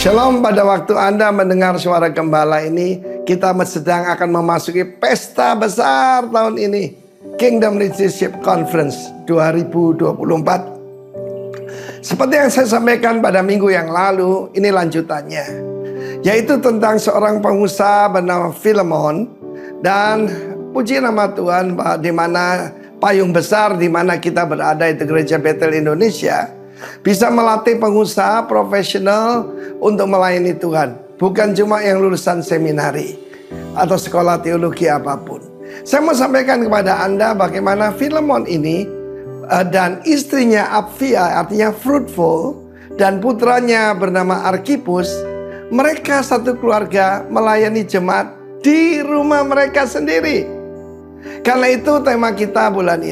Shalom, pada waktu Anda mendengar suara gembala ini, kita sedang akan memasuki pesta besar tahun ini, Kingdom Leadership Conference 2024. Seperti yang saya sampaikan pada minggu yang lalu, ini lanjutannya, yaitu tentang seorang pengusaha bernama Philemon. Dan puji nama Tuhan, di mana payung besar di mana kita berada, itu Gereja Bethel Indonesia, bisa melatih pengusaha profesional untuk melayani Tuhan. Bukan cuma yang lulusan seminari atau sekolah teologi apapun. Saya mau sampaikan kepada Anda bagaimana Philemon ini dan istrinya Apphia, artinya fruitful, dan putranya bernama Archippus, mereka satu keluarga melayani jemaat di rumah mereka sendiri. Karena itu tema kita bulan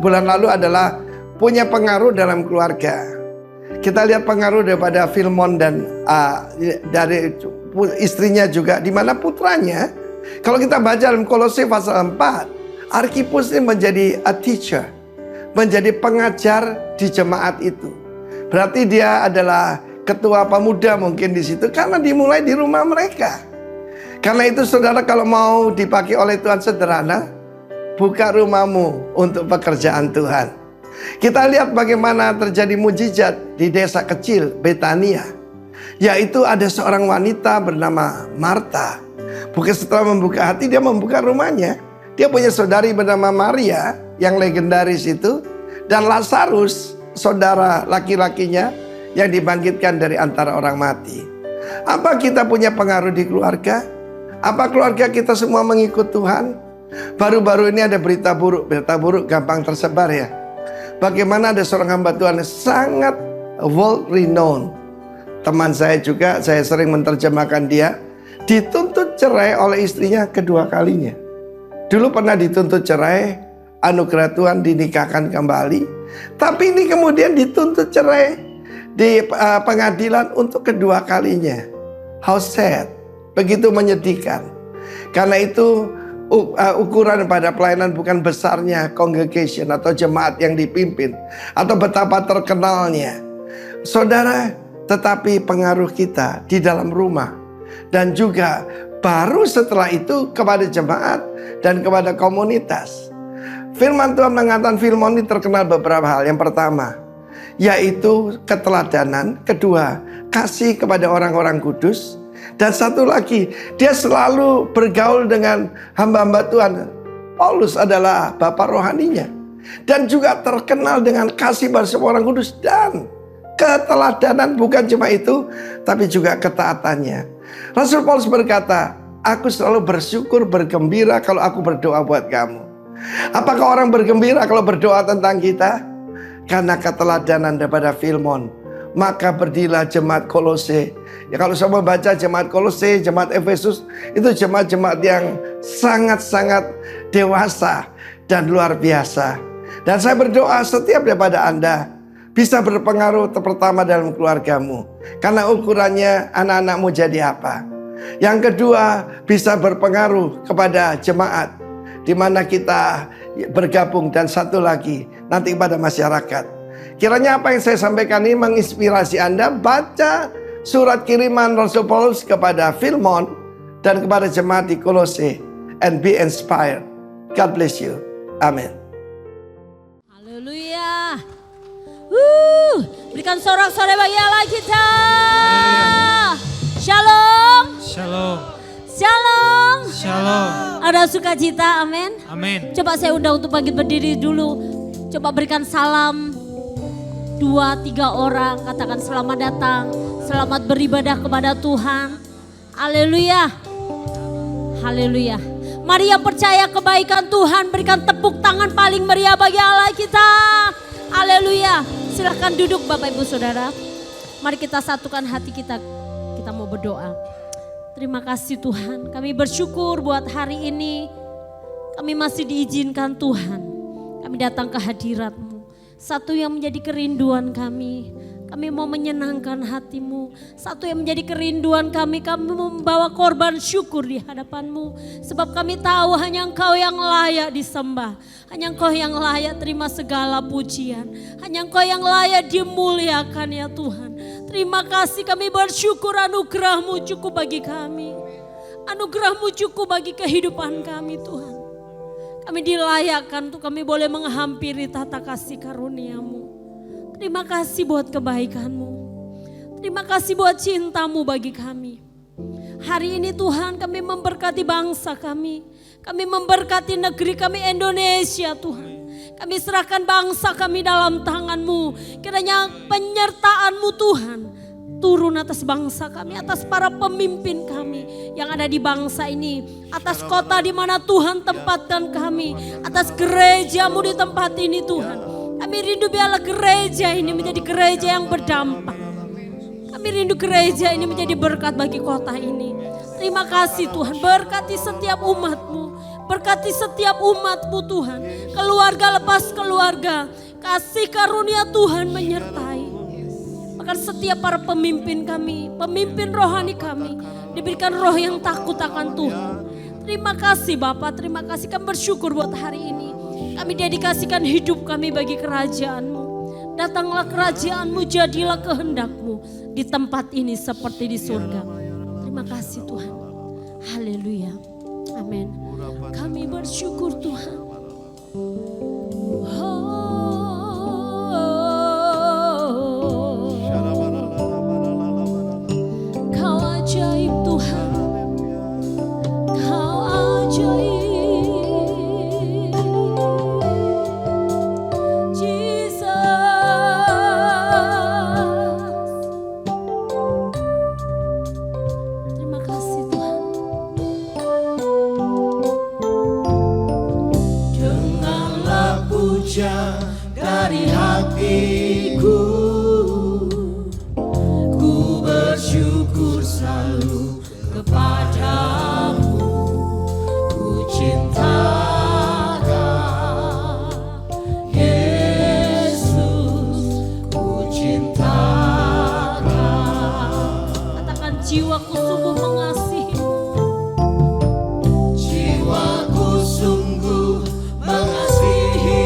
lalu adalah punya pengaruh dalam keluarga. Kita lihat pengaruh daripada Philemon dan dari istrinya juga, di mana putranya, kalau kita baca dalam Kolose pasal 4, Archippus ini menjadi a teacher, menjadi pengajar di jemaat itu. Berarti dia adalah ketua pemuda mungkin di situ, karena dimulai di rumah mereka. Karena itu saudara, kalau mau dipakai oleh Tuhan sederhana, buka rumahmu untuk pekerjaan Tuhan. Kita lihat bagaimana terjadi mujizat di desa kecil Betania, yaitu ada seorang wanita bernama Marta. Bukan setelah membuka hati, dia membuka rumahnya. Dia punya saudari bernama Maria yang legendaris itu, dan Lazarus, saudara laki-lakinya yang dibangkitkan dari antara orang mati. Apa kita punya pengaruh di keluarga? Apa keluarga kita semua mengikut Tuhan? Baru-baru ini ada berita buruk gampang tersebar ya. Bagaimana ada seorang hamba Tuhan yang sangat world renowned. Teman saya juga, saya sering menerjemahkan dia, dituntut cerai oleh istrinya kedua kalinya. Dulu pernah dituntut cerai, anugerah Tuhan dinikahkan kembali. Tapi ini kemudian dituntut cerai di pengadilan untuk kedua kalinya. How sad, begitu menyedihkan. Karena itu ukuran pada pelayanan bukan besarnya congregation atau jemaat yang dipimpin, atau betapa terkenalnya saudara, tetapi pengaruh kita di dalam rumah. Dan juga baru setelah itu kepada jemaat dan kepada komunitas. Firman Tuhan mengatakan Philemon ini terkenal beberapa hal. Yang pertama, yaitu keteladanan. Kedua, kasih kepada orang-orang kudus. Dan satu lagi, dia selalu bergaul dengan hamba-hamba Tuhan. Paulus adalah bapak rohaninya. Dan juga terkenal dengan kasih pada semua orang kudus. Dan keteladanan, bukan cuma itu, tapi juga ketaatannya. Rasul Paulus berkata, aku selalu bersyukur, bergembira kalau aku berdoa buat kamu. Apakah orang bergembira kalau berdoa tentang kita? Karena keteladanan daripada Philemon, maka berdirilah jemaat Kolose. Ya, kalau saya membaca jemaat Kolose, jemaat Efesus, itu jemaat-jemaat yang sangat-sangat dewasa dan luar biasa. Dan saya berdoa setiap daripada Anda bisa berpengaruh pertama dalam keluargamu, karena ukurannya anak-anakmu jadi apa. Yang kedua, bisa berpengaruh kepada jemaat di mana kita bergabung. Dan satu lagi, nanti kepada masyarakat. Kiranya apa yang saya sampaikan ini menginspirasi Anda. Baca surat kiriman Rasul Paulus kepada Philemon dan kepada jemaat di Kolose, and be inspired. God bless you. Amin. Haleluya. Berikan sorak-sorai bagi Allah kita. Shalom. Shalom. Shalom. Shalom. Ada sukacita, amin. Amin. Coba saya undang untuk bangkit berdiri dulu. Coba berikan salam 2-3 orang, katakan selamat datang, selamat beribadah kepada Tuhan. Haleluya. Haleluya. Mari yang percaya kebaikan Tuhan, berikan tepuk tangan paling meriah bagi Allah kita. Haleluya. Silahkan duduk Bapak Ibu Saudara. Mari kita satukan hati kita. Kita mau berdoa. Terima kasih Tuhan, kami bersyukur buat hari ini. Kami masih diizinkan Tuhan, kami datang ke hadirat-Mu. Satu yang menjadi kerinduan kami Kami mau menyenangkan hati-Mu. Satu yang menjadi kerinduan kami membawa korban syukur di hadapan-Mu. Sebab kami tahu hanya Engkau yang layak disembah. Hanya Engkau yang layak terima segala pujian. Hanya Engkau yang layak dimuliakan ya Tuhan. Terima kasih, kami bersyukur anugerah-Mu cukup bagi kami. Anugerah-Mu cukup bagi kehidupan kami Tuhan. Kami dilayakkan untuk kami boleh menghampiri tata kasih karunia-Mu. Terima kasih buat kebaikan-Mu. Terima kasih buat cinta-Mu bagi kami. Hari ini Tuhan kami memberkati bangsa kami. Kami memberkati negeri kami Indonesia Tuhan. Kami serahkan bangsa kami dalam tangan-Mu. Kiranya penyertaan-Mu Tuhan turun atas bangsa kami, atas para pemimpin kami yang ada di bangsa ini, atas kota di mana Tuhan tempatkan kami, atas gereja-Mu di tempat ini Tuhan. Kami rindu biarlah gereja ini menjadi gereja yang berdampak. Kami rindu gereja ini menjadi berkat bagi kota ini. Terima kasih Tuhan, berkati setiap umat-Mu, berkati setiap umat-Mu Tuhan, keluarga lepas keluarga, kasih karunia Tuhan menyertai. Bahkan setiap para pemimpin kami, pemimpin rohani kami, diberikan roh yang takut akan Tuhan. Terima kasih Bapa, terima kasih, kami bersyukur buat hari ini. Kami dedikasikan hidup kami bagi kerajaan-Mu. Datanglah kerajaan-Mu, jadilah kehendak-Mu di tempat ini seperti di surga. Terima kasih Tuhan. Haleluya. Amin. Kami bersyukur Tuhan. Kau ajaib Tuhan. Kau ajaib. Dari hatiku, ku bersyukur selalu kepadamu. Ku cinta Kau, Yesus, ku cinta Kau. Katakan jiwaku sungguh mengasihi. Jiwaku sungguh mengasihi.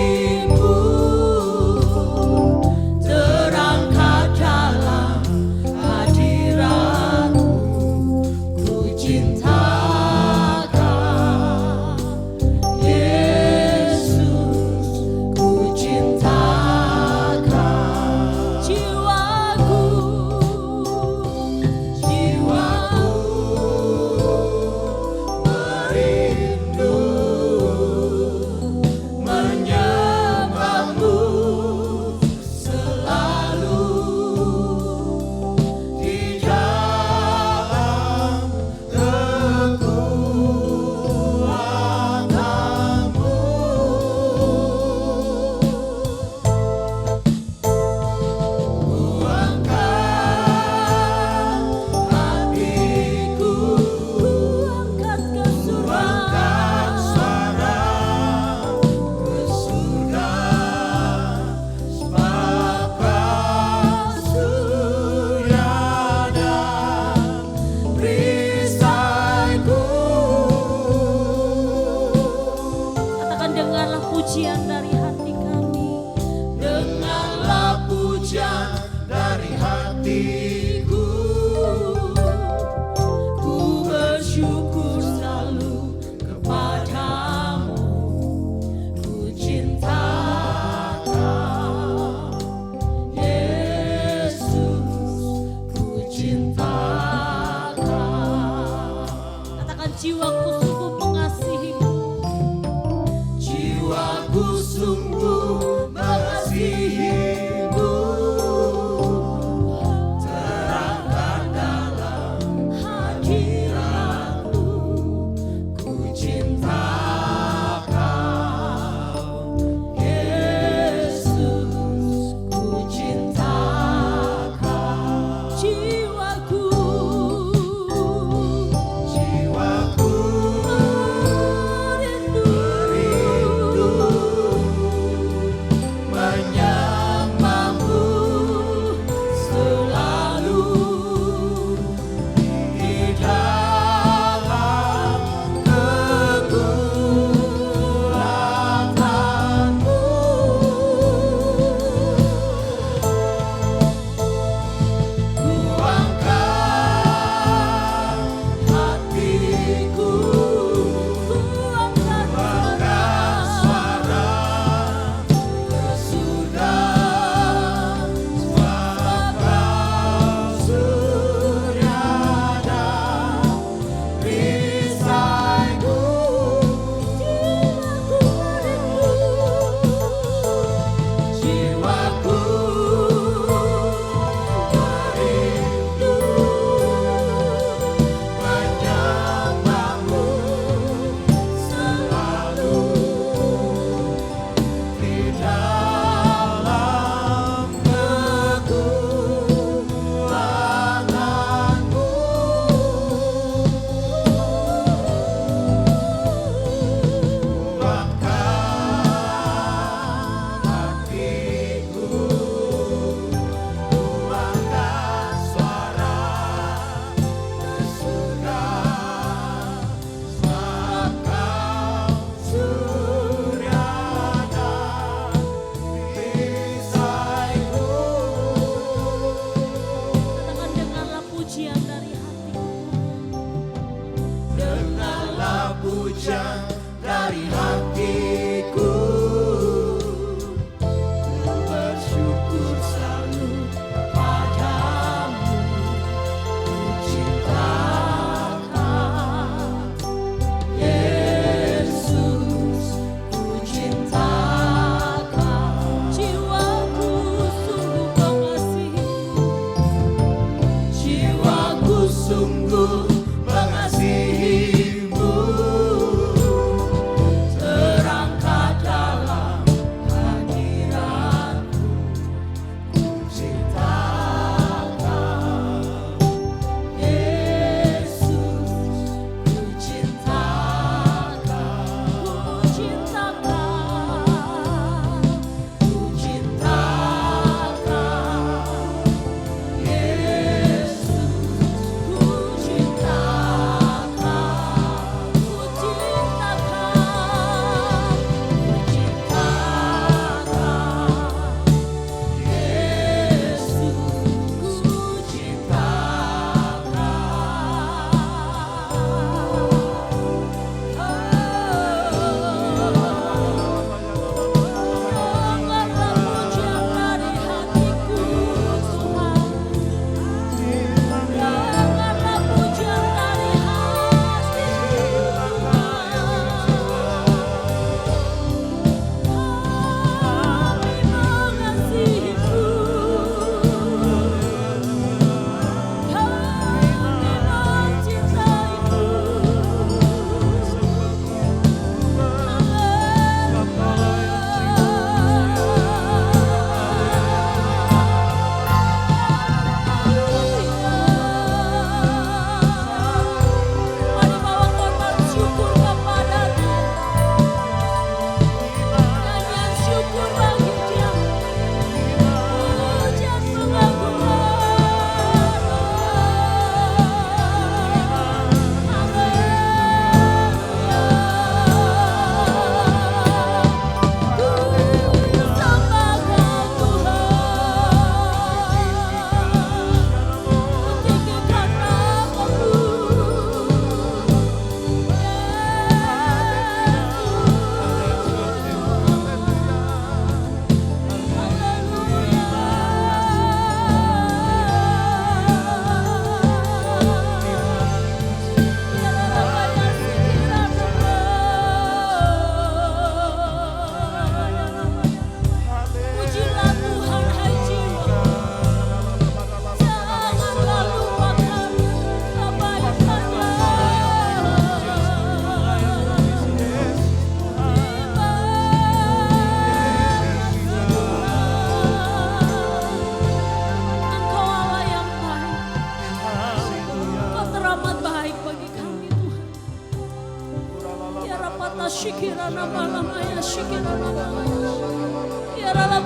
Jiwaku sungguh mengasihi. Jiwaku sungguh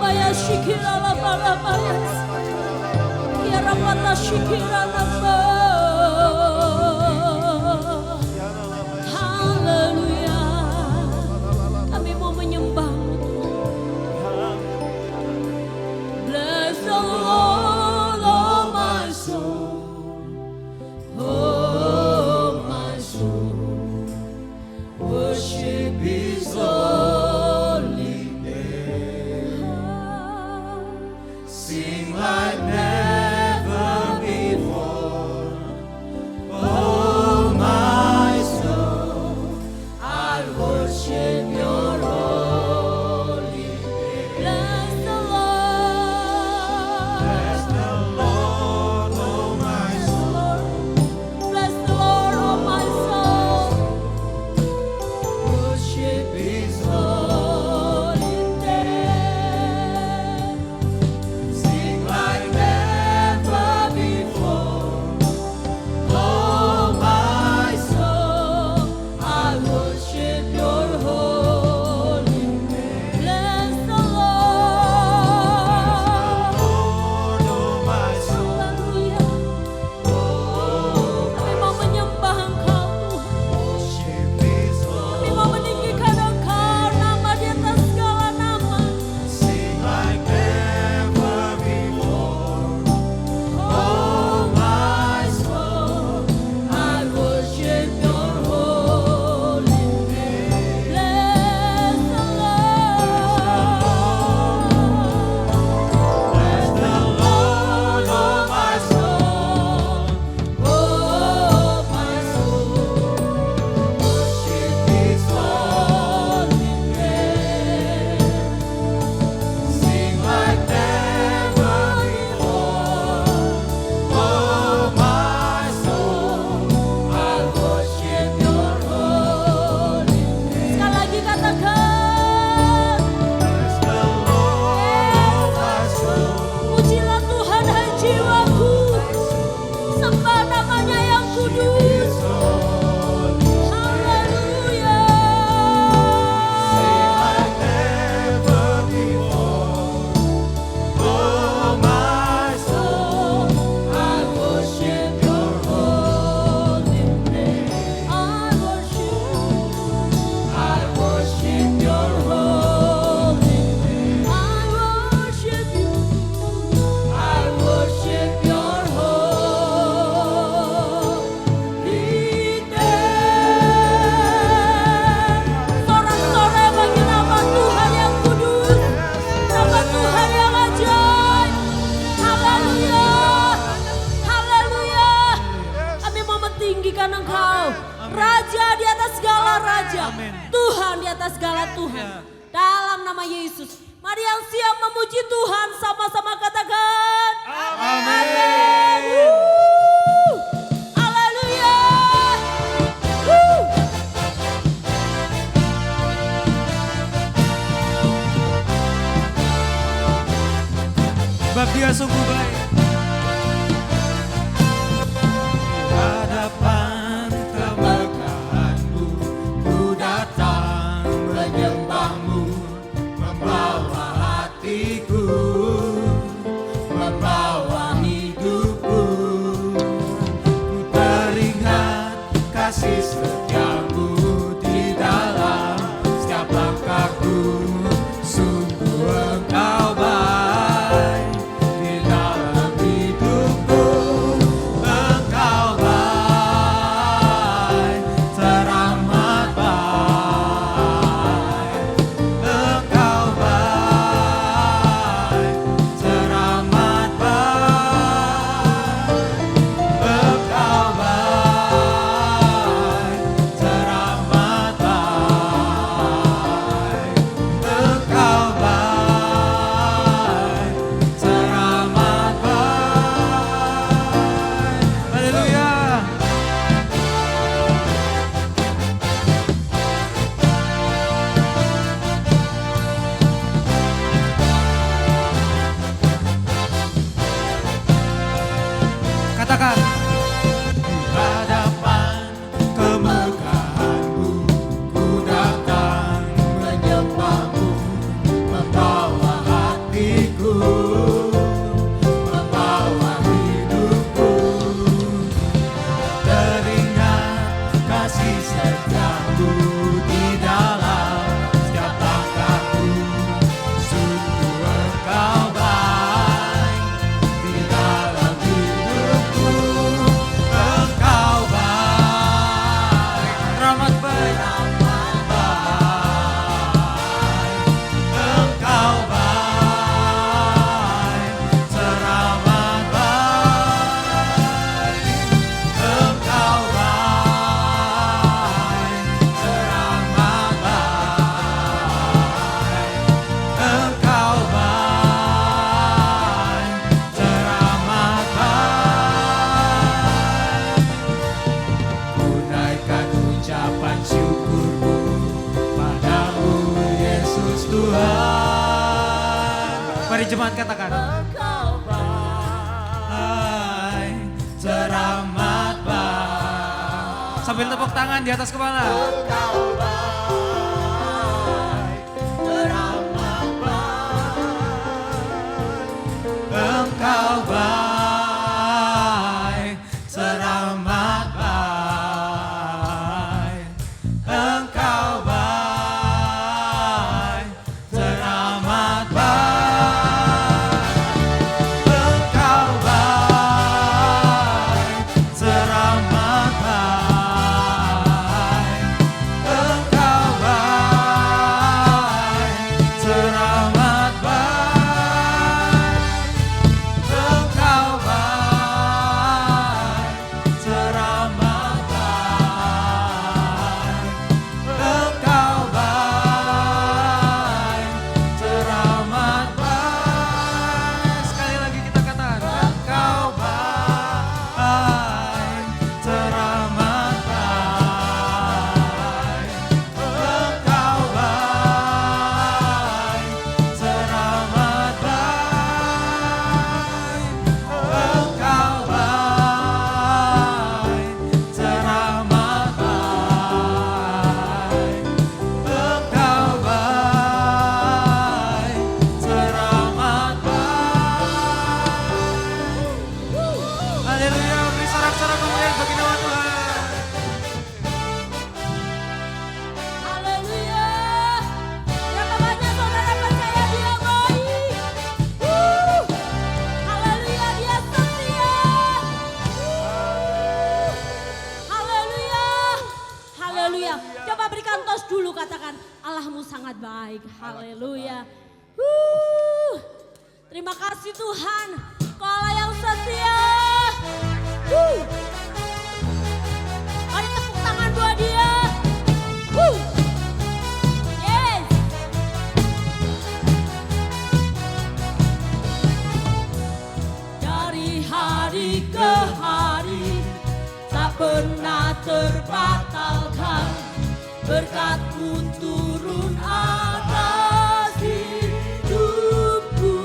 Baya shikira la bala baya. Ya rapata shikira la ba. Haleluya. Kami mau menyembah-Mu. Bless the Lord, oh my soul. Oh my soul. Worship His holy name. Sing like never before. Oh my soul, I worship Your holy name. Bless the Lord. Bless the Lord, oh my soul. Bless the Lord, oh my soul. Worship His holy name. Sing like never before. Oh my soul, I worship Your holy name. Bless the Lord, oh my soul. Haleluya. Kami mau menyembah Engkau Tuhan. Kami mau meninggikan Engkau, nama di atas segala nama. Sing like never before. Oh my soul, I worship Your holy name. Bless the Lord. Bless the Lord, oh my soul. Oh my soul. Worship His holy name. Sing like never before. Oh my soul, I worship Your holy name. Sekali lagi katakan. Bless the Lord, my soul. Pujilah Tuhan hai jiwaku. Sembah namanya yang kudus. Haleluya. Sing like never before. Oh my soul, I worship Your holy name. I worship Your holy name. worship You. I worship Your holy name. Sorak-sorai bagi nama Tuhan yang kudus, nama Tuhan yang ajaib. Haleluya, haleluya. Kami mau mentinggikan Engkau, Raja di atas segala raja, Tuhan di atas segala Tuhan. Dalam nama Yesus, mari yang siap memuji Tuhan sama-sama katakan. Amin. Haleluya. Woo. Sebab Dia sungguh baik. Hadapan kemegahan-Mu, ku datang menyembah-Mu, membawa hatiku, membawa hidupku. Ku teringat kasih setia-Mu di dalam setiap langkahku. Sungguh Engkau baik di dalam Mari jemaat katakan. Engkau Hai, teramat baik. Sambil tepuk tangan di atas kepala. Engkau baik, teramat baik. Engkau baik, teramat baik. Engkau baik, teramat baik. Engkau baik, teramat baik. Engkau baik, teramat baik. Engkau baik, teramat baik. Sekali lagi kita katakan. Engkau baik, teramat baik. Engkau baik, teramat baik. Engkau baik, teramat baik. Engkau baik, teramat baik. Haleluya, beri sorak-sorak kemuliaan bagi nama Tuhan. Haleluya. Berapa banyak saudara percaya dia baik? Haleluya, dia setia. Haleluya. Haleluya. Coba berikan tos dulu, katakan Allahmu sangat baik. Haleluya. Terima kasih Tuhan, Kau Allah yang setia. Mari tepuk tangan buat dia. Yes. Dari hari ke hari tak pernah terbatalkan, berkat-Mu turun atas hidupku.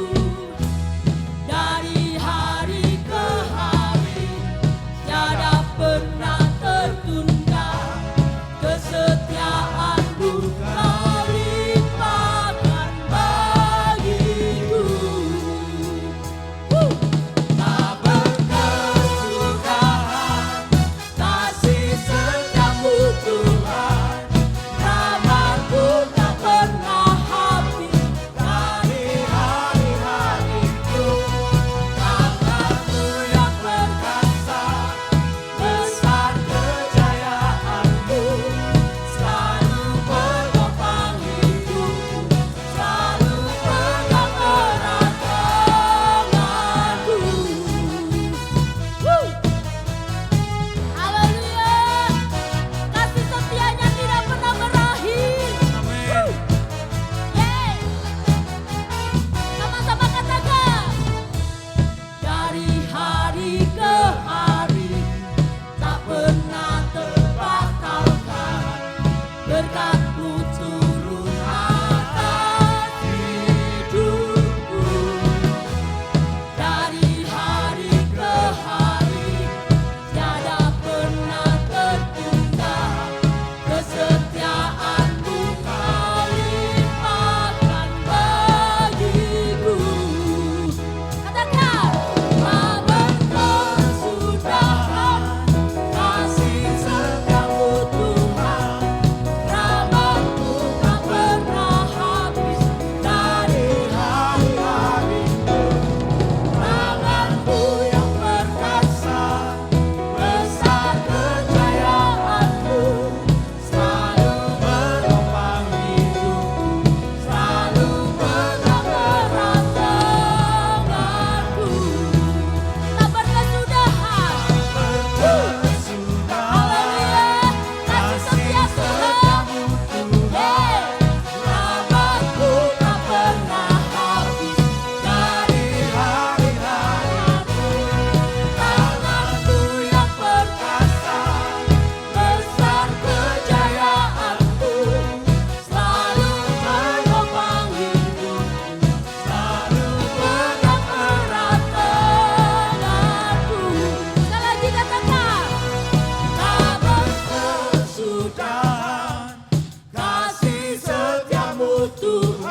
Dari hari ke hari tiada pernah tertunda, kesetiaan-Mu Kau limpahkan bagiku. Tak berkesudahan kasih setiamu Tuhan,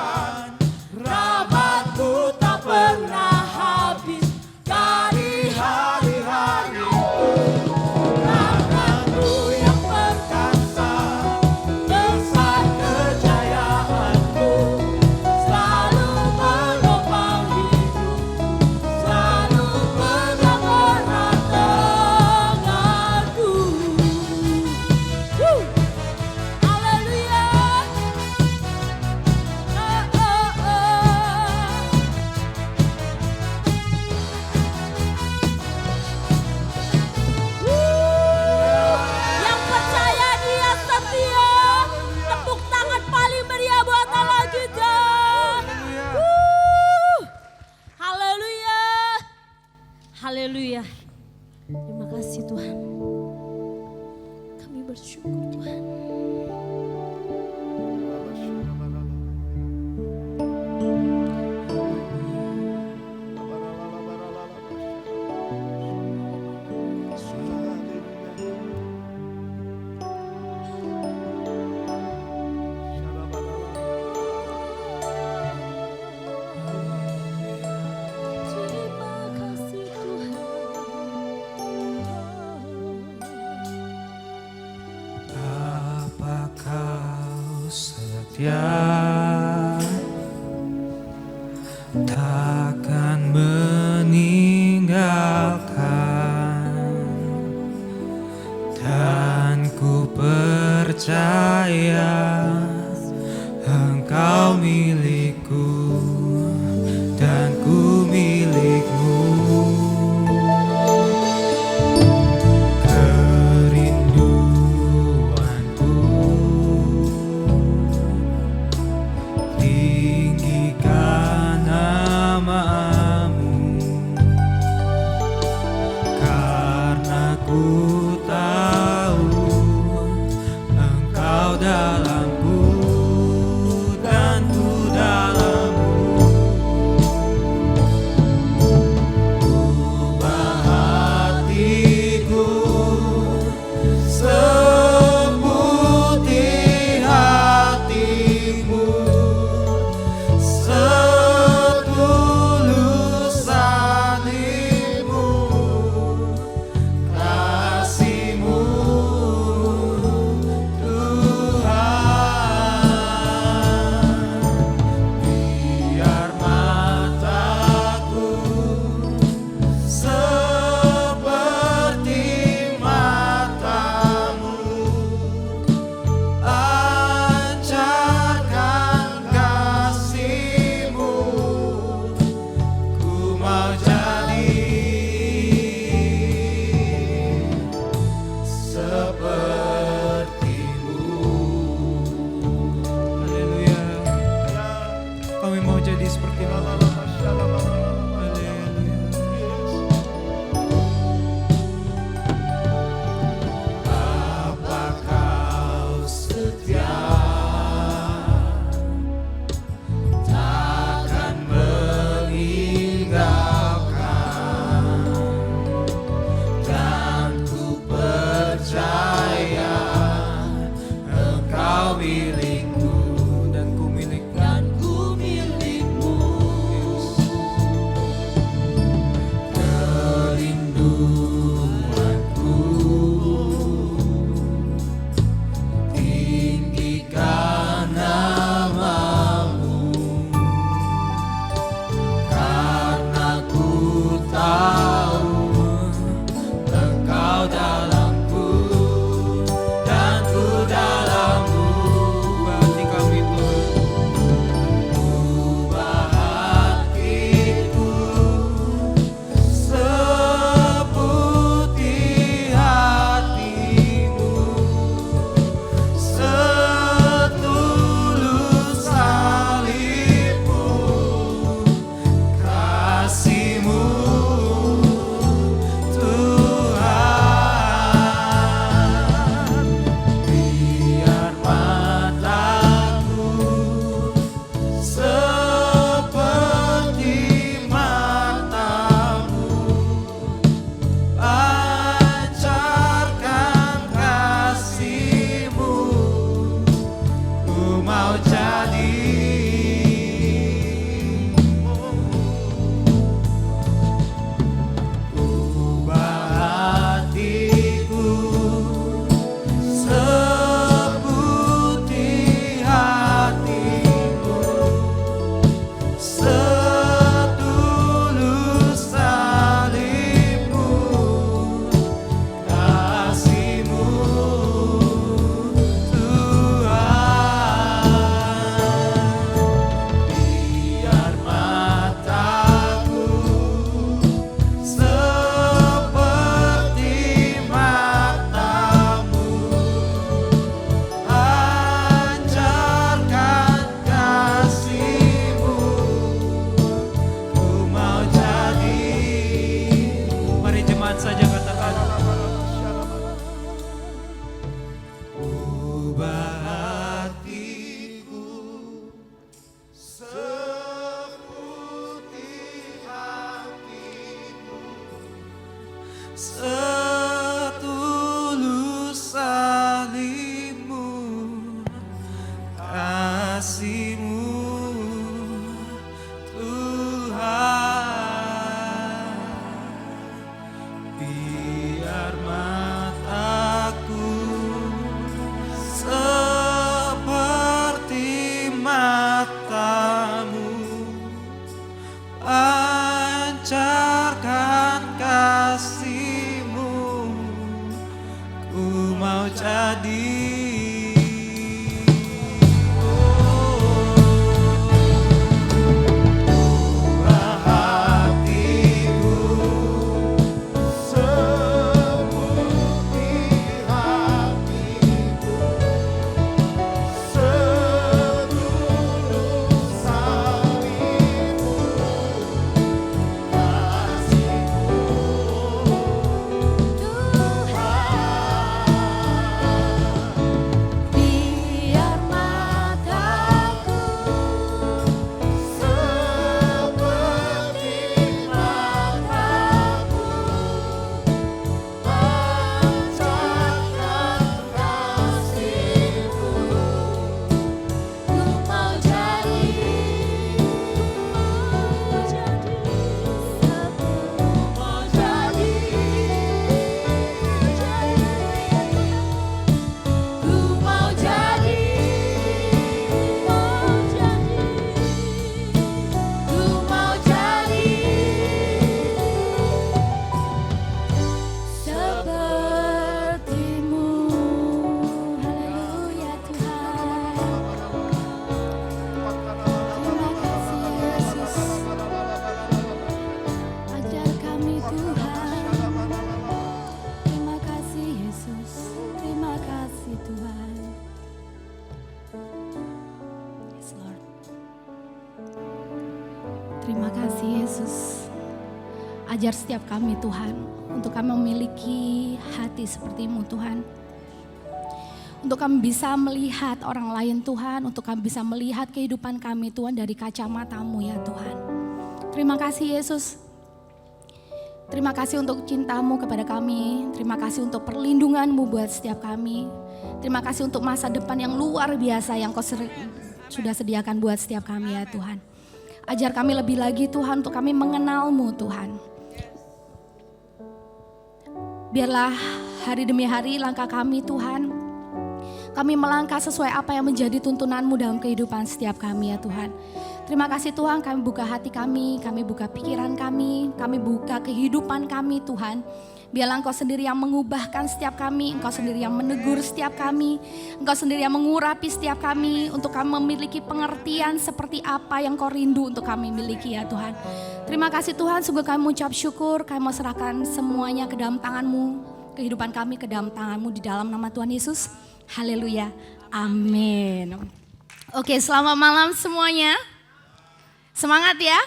Tuhan, rahmat-Mu tak pernah habis dari hari-hariku. Rahmat-Mu yang perkasa, besar kejayaan-Mu, selalu menopang hidup, selalu pegang erat tanganku. Haleluya. Yang percaya Dia setia, tepuk tangan paling meriah buat Allah kita. Haleluya. Haleluya. Terima kasih Tuhan. Kami bersyukur Tuhan. Terima kasih Tuhan. Bapa Kau setia, takkan meninggalkan, dan ku percaya Engkau milikku dan ku milikmu. Kerinduanku tinggikan nama-Mu, karena ku tahu Engkau dalamku dan ku dalam-Mu. Ubah hatiku seputih hati-Mu, setulus salib-Mu, kasih-Mu Tuhan. Biar mataku seperti mata-Mu, ajarkan kasih-Mu, ku mau jadi seperti-Mu. Haleluya. Kami mau jadi seperti-Mu. Haleluya. Bapa Kau setia, takkan meninggalkan, dan ku percaya Engkau milikku dan ku milikmu. setulus salibmu, kasihmu Tuhan. Biar mataku seperti matamu, pancarkan kasih-Mu, ku mau jadi. Terima kasih Yesus. Ajar setiap kami Tuhan, untuk kami memiliki hati seperti-Mu Tuhan. Untuk kami bisa melihat orang lain Tuhan, untuk kami bisa melihat kehidupan kami Tuhan dari kacamata-Mu ya Tuhan. Terima kasih Yesus. Terima kasih untuk cinta-Mu kepada kami. Terima kasih untuk perlindungan-Mu buat setiap kami. Terima kasih untuk masa depan yang luar biasa yang Kau sudah sediakan buat setiap kami ya Tuhan. Ajar kami lebih lagi Tuhan untuk kami mengenal-Mu Tuhan. Biarlah hari demi hari langkah kami Tuhan, kami melangkah sesuai apa yang menjadi tuntunan-Mu dalam kehidupan setiap kami ya Tuhan. Terima kasih Tuhan, kami buka hati kami buka pikiran kami buka kehidupan kami Tuhan. Biarlah Engkau sendiri yang mengubahkan setiap kami, Engkau sendiri yang menegur setiap kami, Engkau sendiri yang mengurapi setiap kami untuk kami memiliki pengertian seperti apa yang Kau rindu untuk kami miliki ya Tuhan. Terima kasih Tuhan, sungguh kami mengucap syukur, kami mau serahkan semuanya ke dalam tangan-Mu, kehidupan kami ke dalam tangan-Mu di dalam nama Tuhan Yesus. Haleluya, amin. Oke, selamat malam semuanya. Semangat ya.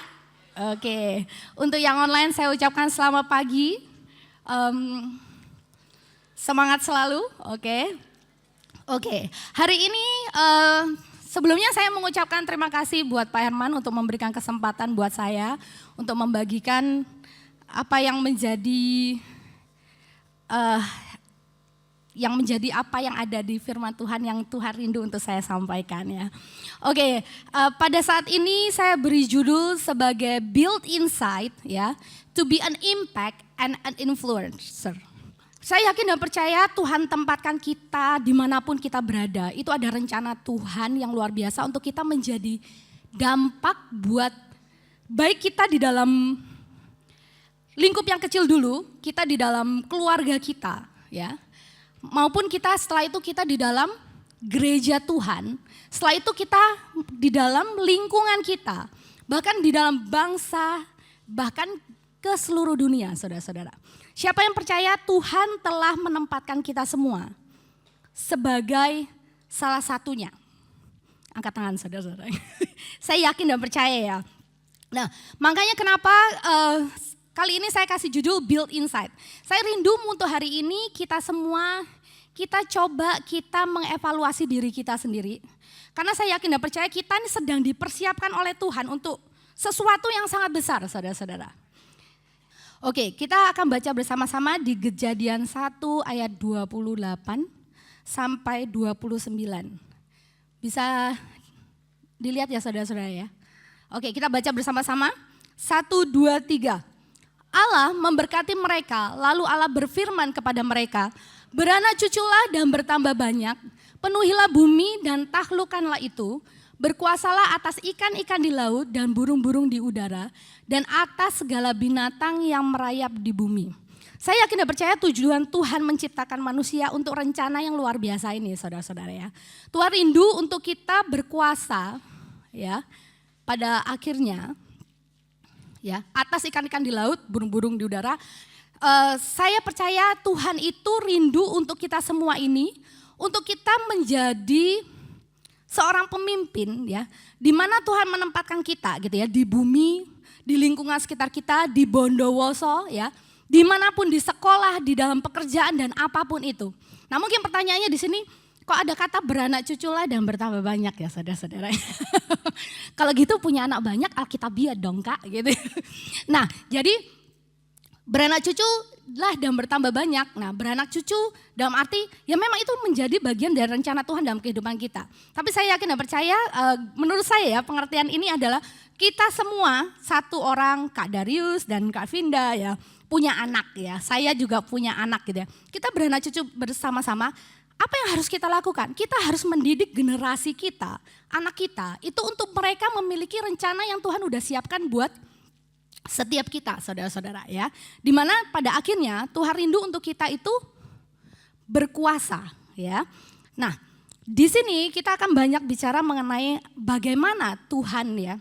Oke, untuk yang online saya ucapkan selamat pagi. Semangat selalu, oke. Hari ini sebelumnya saya mengucapkan terima kasih buat Pak Herman untuk memberikan kesempatan buat saya untuk membagikan apa yang menjadi apa yang ada di firman Tuhan yang Tuhan rindu untuk saya sampaikan ya. Oke, pada saat ini saya beri judul sebagai Build Inside ya, to be an impact and an influencer. Saya yakin dan percaya Tuhan tempatkan kita dimanapun kita berada. Itu ada rencana Tuhan yang luar biasa untuk kita menjadi dampak buat baik kita di dalam lingkup yang kecil dulu, kita di dalam keluarga kita ya. Maupun kita setelah itu kita di dalam gereja Tuhan, setelah itu kita di dalam lingkungan kita, bahkan di dalam bangsa, bahkan ke seluruh dunia saudara-saudara. Siapa yang percaya Tuhan telah menempatkan kita semua sebagai salah satunya. Angkat tangan saudara-saudara. Saya yakin dan percaya ya. Nah makanya kenapa kali ini saya kasih judul Build Inside. Saya rindu untuk hari ini kita semua, kita coba kita mengevaluasi diri kita sendiri. Karena saya yakin dan percaya kita ini sedang dipersiapkan oleh Tuhan untuk sesuatu yang sangat besar saudara-saudara. Oke, kita akan baca bersama-sama di Kejadian 1 ayat 28 sampai 29. Bisa dilihat ya saudara-saudara ya. Oke, kita baca bersama-sama. 1, 2, 3. Allah memberkati mereka, lalu Allah berfirman kepada mereka, beranak cuculah dan bertambah banyak, penuhilah bumi dan taklukkanlah itu, berkuasalah atas ikan-ikan di laut dan burung-burung di udara, dan atas segala binatang yang merayap di bumi. Saya yakin dan percaya tujuan Tuhan menciptakan manusia untuk rencana yang luar biasa ini, saudara-saudara ya. Tuhan rindu untuk kita berkuasa ya pada akhirnya ya atas ikan-ikan di laut, burung-burung di udara. Saya percaya Tuhan itu rindu untuk kita semua ini, untuk kita menjadi seorang pemimpin ya, di mana Tuhan menempatkan kita gitu ya, di bumi, di lingkungan sekitar kita, di Bondowoso ya, dimanapun, di sekolah, di dalam pekerjaan dan apapun itu. Nah mungkin pertanyaannya di sini, kok ada kata beranak cuculah dan bertambah banyak ya saudara-saudara. Kalau gitu punya anak banyak alkitabiah dong kak gitu. Nah jadi beranak cucu lah dan bertambah banyak. Nah beranak cucu dalam arti ya memang itu menjadi bagian dari rencana Tuhan dalam kehidupan kita. Tapi saya yakin dan percaya menurut saya ya pengertian ini adalah kita semua satu orang, Kak Darius dan Kak Vinda ya punya anak ya. Saya juga punya anak gitu ya. Kita beranak cucu bersama-sama. Apa yang harus kita lakukan? Kita harus mendidik generasi kita, anak kita itu untuk mereka memiliki rencana yang Tuhan udah siapkan buat setiap kita saudara-saudara ya. Dimana pada akhirnya Tuhan rindu untuk kita itu berkuasa ya. Nah di sini kita akan banyak bicara mengenai bagaimana Tuhan ya.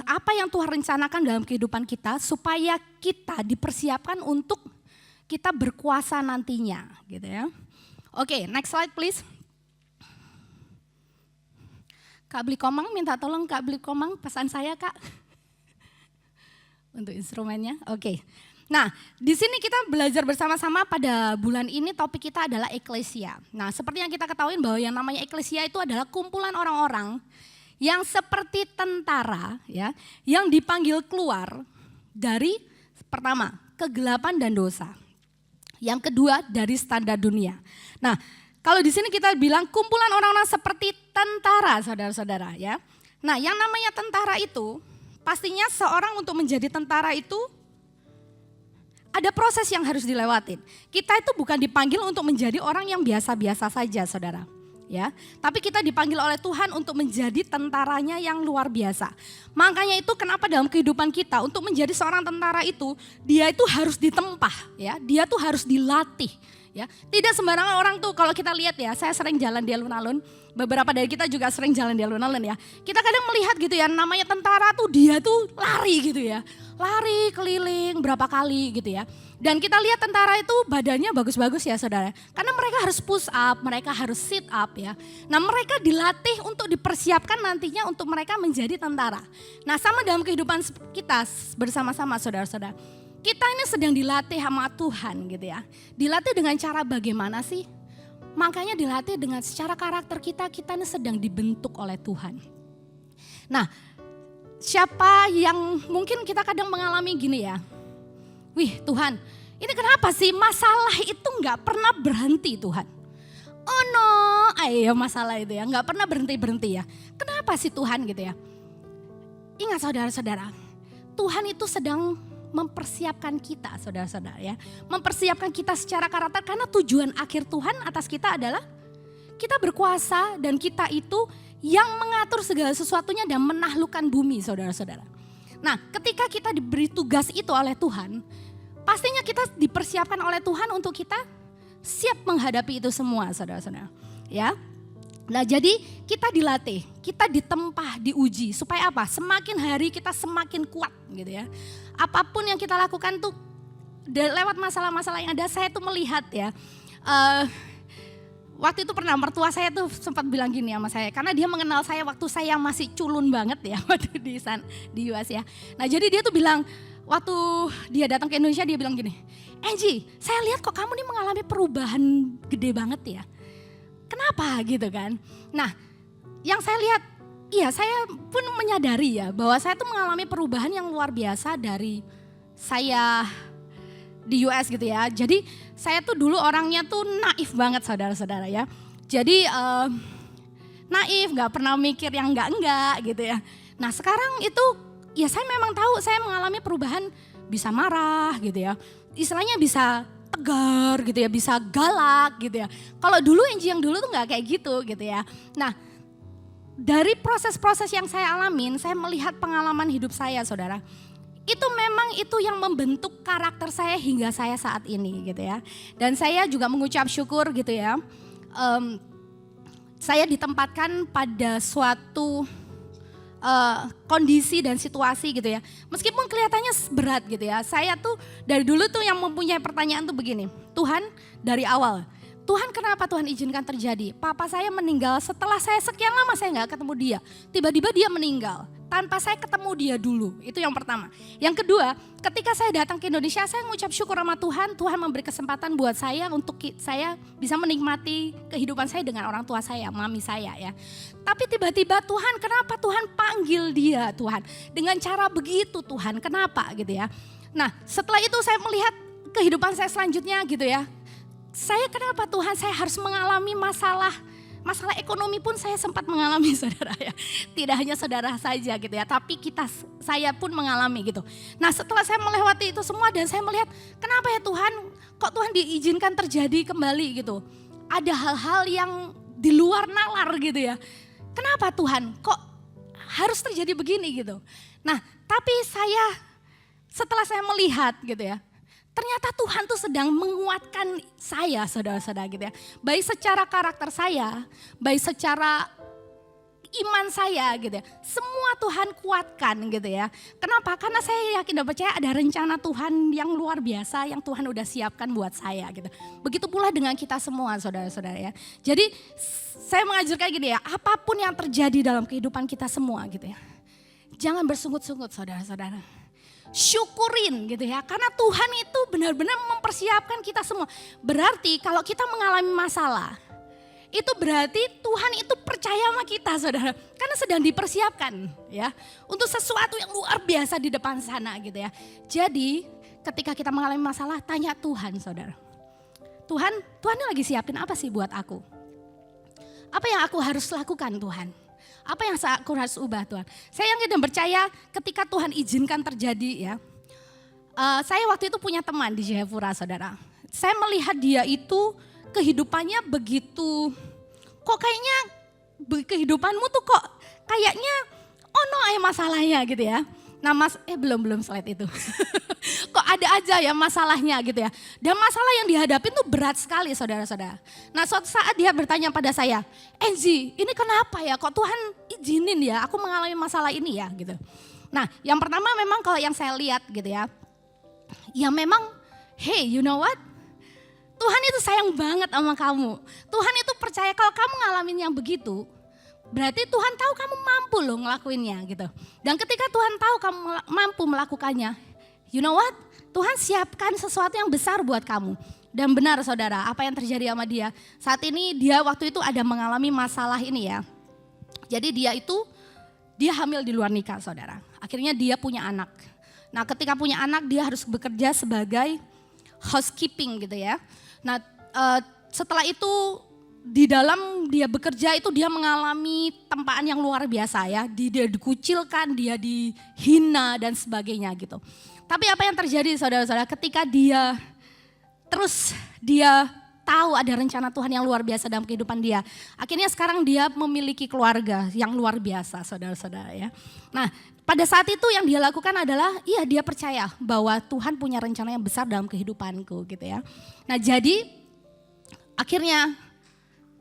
Apa yang Tuhan rencanakan dalam kehidupan kita supaya kita dipersiapkan untuk kita berkuasa nantinya gitu ya. Oke, next slide please. Kak Beli Komang minta tolong Kak Beli Komang pesan saya Kak. Untuk instrumennya, oke. Nah, di sini kita belajar bersama-sama pada bulan ini topik kita adalah eklesia. Nah, seperti yang kita ketahui bahwa yang namanya eklesia itu adalah kumpulan orang-orang yang seperti tentara ya, yang dipanggil keluar dari pertama, kegelapan dan dosa. Yang kedua, dari standar dunia. Nah, kalau di sini kita bilang kumpulan orang-orang seperti tentara, saudara-saudara ya. Nah, yang namanya tentara itu pastinya seorang untuk menjadi tentara itu ada proses yang harus dilewatin. Kita itu bukan dipanggil untuk menjadi orang yang biasa-biasa saja, saudara. Ya, tapi kita dipanggil oleh Tuhan untuk menjadi tentaranya yang luar biasa. Makanya itu kenapa dalam kehidupan kita untuk menjadi seorang tentara itu dia itu harus ditempa, ya. Dia tuh harus dilatih, ya. Tidak sembarangan orang tuh kalau kita lihat ya, saya sering jalan di alun-alun, beberapa dari kita juga sering jalan di alun-alun ya. Kita kadang melihat gitu ya, namanya tentara tuh dia tuh lari gitu ya. Lari keliling berapa kali gitu ya. Dan kita lihat tentara itu badannya bagus-bagus ya saudara. Karena mereka harus push up, mereka harus sit up ya. Nah mereka dilatih untuk dipersiapkan nantinya untuk mereka menjadi tentara. Nah sama dalam kehidupan kita bersama-sama saudara-saudara. Kita ini sedang dilatih sama Tuhan gitu ya. Dilatih dengan cara bagaimana sih? Makanya dilatih dengan secara karakter kita ini sedang dibentuk oleh Tuhan. Nah siapa yang mungkin kita kadang mengalami gini ya. Wih Tuhan, ini kenapa sih masalah itu gak pernah berhenti Tuhan? Oh no, ayo masalah itu ya, gak pernah berhenti-berhenti ya. Kenapa sih Tuhan gitu ya? Ingat saudara-saudara, Tuhan itu sedang mempersiapkan kita saudara-saudara ya. Mempersiapkan kita secara karakter karena tujuan akhir Tuhan atas kita adalah kita berkuasa dan kita itu yang mengatur segala sesuatunya dan menaklukkan bumi saudara-saudara. Nah ketika kita diberi tugas itu oleh Tuhan, pastinya kita dipersiapkan oleh Tuhan untuk kita siap menghadapi itu semua saudara-saudara. Ya. Nah jadi kita dilatih, kita ditempa, diuji supaya apa? Semakin hari kita semakin kuat gitu ya. Apapun yang kita lakukan tuh lewat masalah-masalah yang ada saya tuh melihat ya. Waktu itu pernah mertua saya tuh sempat bilang gini sama saya. Karena dia mengenal saya waktu saya masih culun banget ya waktu di US ya. Nah jadi dia tuh bilang waktu dia datang ke Indonesia dia bilang gini. Angie saya lihat kok kamu nih mengalami perubahan gede banget ya. Kenapa gitu kan. Nah yang saya lihat iya saya pun menyadari ya bahwa saya tuh mengalami perubahan yang luar biasa dari saya di US gitu ya. Jadi saya tuh dulu orangnya tuh naif banget saudara-saudara ya. Jadi naif, gak pernah mikir yang enggak gitu ya. Nah sekarang itu ya saya memang tahu saya mengalami perubahan, bisa marah gitu ya. Istilahnya bisa tegar gitu ya, bisa galak gitu ya. Kalau dulu yang dulu tuh gak kayak gitu ya. Nah dari proses-proses yang saya alamin, saya melihat pengalaman hidup saya saudara. Itu memang itu yang membentuk karakter saya hingga saya saat ini gitu ya. Dan saya juga mengucap syukur gitu ya. Saya ditempatkan pada suatu kondisi dan situasi gitu ya. Meskipun kelihatannya berat gitu ya. Saya tuh dari dulu tuh yang mempunyai pertanyaan tuh begini. Tuhan dari awal, Tuhan kenapa Tuhan izinkan terjadi? Papa saya meninggal setelah saya sekian lama saya gak ketemu dia. Tiba-tiba dia meninggal. Tanpa saya ketemu dia dulu, itu yang pertama. Yang kedua, ketika saya datang ke Indonesia, saya mengucap syukur sama Tuhan. Tuhan memberi kesempatan buat saya untuk saya bisa menikmati kehidupan saya dengan orang tua saya, mami saya ya. Tapi tiba-tiba Tuhan, kenapa Tuhan panggil dia Tuhan? Dengan cara begitu Tuhan, kenapa gitu ya. Nah setelah itu saya melihat kehidupan saya selanjutnya gitu ya. Saya kenapa Tuhan saya harus mengalami masalah ekonomi pun saya sempat mengalami saudara ya. Tidak hanya saudara saja gitu ya, tapi saya pun mengalami gitu. Nah setelah saya melewati itu semua dan saya melihat kenapa ya Tuhan, kok Tuhan diizinkan terjadi kembali gitu. Ada hal-hal yang di luar nalar gitu ya. Kenapa Tuhan kok harus terjadi begini gitu. Nah tapi setelah saya melihat gitu ya. Ternyata Tuhan tuh sedang menguatkan saya saudara-saudara gitu ya. Baik secara karakter saya, baik secara iman saya gitu ya. Semua Tuhan kuatkan gitu ya. Kenapa? Karena saya yakin dan percaya ada rencana Tuhan yang luar biasa yang Tuhan udah siapkan buat saya gitu. Begitu pula dengan kita semua saudara-saudara ya. Jadi saya mengajarkan gini ya, apapun yang terjadi dalam kehidupan kita semua gitu ya. Jangan bersungut-sungut saudara-saudara. Syukurin gitu ya, karena Tuhan itu benar-benar mempersiapkan kita semua. Berarti kalau kita mengalami masalah, itu berarti Tuhan itu percaya sama kita saudara. Karena sedang dipersiapkan ya, untuk sesuatu yang luar biasa di depan sana gitu ya. Jadi ketika kita mengalami masalah, tanya Tuhan saudara. Tuhan ini lagi siapin apa sih buat aku? Apa yang aku harus lakukan Tuhan? Apa yang aku harus ubah Tuhan? Saya yakin dan percaya ketika Tuhan izinkan terjadi ya. Saya waktu itu punya teman di Jayapura saudara. Saya melihat dia itu kehidupannya begitu, kok kayaknya kehidupanmu tuh kok kayaknya masalahnya gitu ya. Nah belum slide itu. Kok ada aja ya masalahnya gitu ya. Dan masalah yang dihadapi tuh berat sekali saudara-saudara. Nah suatu saat dia bertanya pada saya, Enzi ini kenapa ya kok Tuhan izinin ya aku mengalami masalah ini ya gitu. Nah yang pertama memang kalau yang saya lihat gitu ya. Ya memang hey you know what. Tuhan itu sayang banget sama kamu. Tuhan itu percaya kalau kamu ngalamin yang begitu. Berarti Tuhan tahu kamu mampu loh ngelakuinnya gitu. Dan ketika Tuhan tahu kamu mampu melakukannya, you know what? Tuhan siapkan sesuatu yang besar buat kamu. Dan benar saudara, apa yang terjadi sama dia. Saat ini dia waktu itu ada mengalami masalah ini ya. Jadi dia hamil di luar nikah saudara. Akhirnya dia punya anak. Nah ketika punya anak dia harus bekerja sebagai housekeeping gitu ya. Nah setelah itu di dalam dia bekerja itu dia mengalami tempaan yang luar biasa ya. Dia dikucilkan, dia dihina dan sebagainya gitu. Tapi apa yang terjadi saudara-saudara ketika dia tahu ada rencana Tuhan yang luar biasa dalam kehidupan dia. Akhirnya sekarang dia memiliki keluarga yang luar biasa saudara-saudara ya. Nah pada saat itu yang dia lakukan adalah dia percaya bahwa Tuhan punya rencana yang besar dalam kehidupanku gitu ya. Nah jadi akhirnya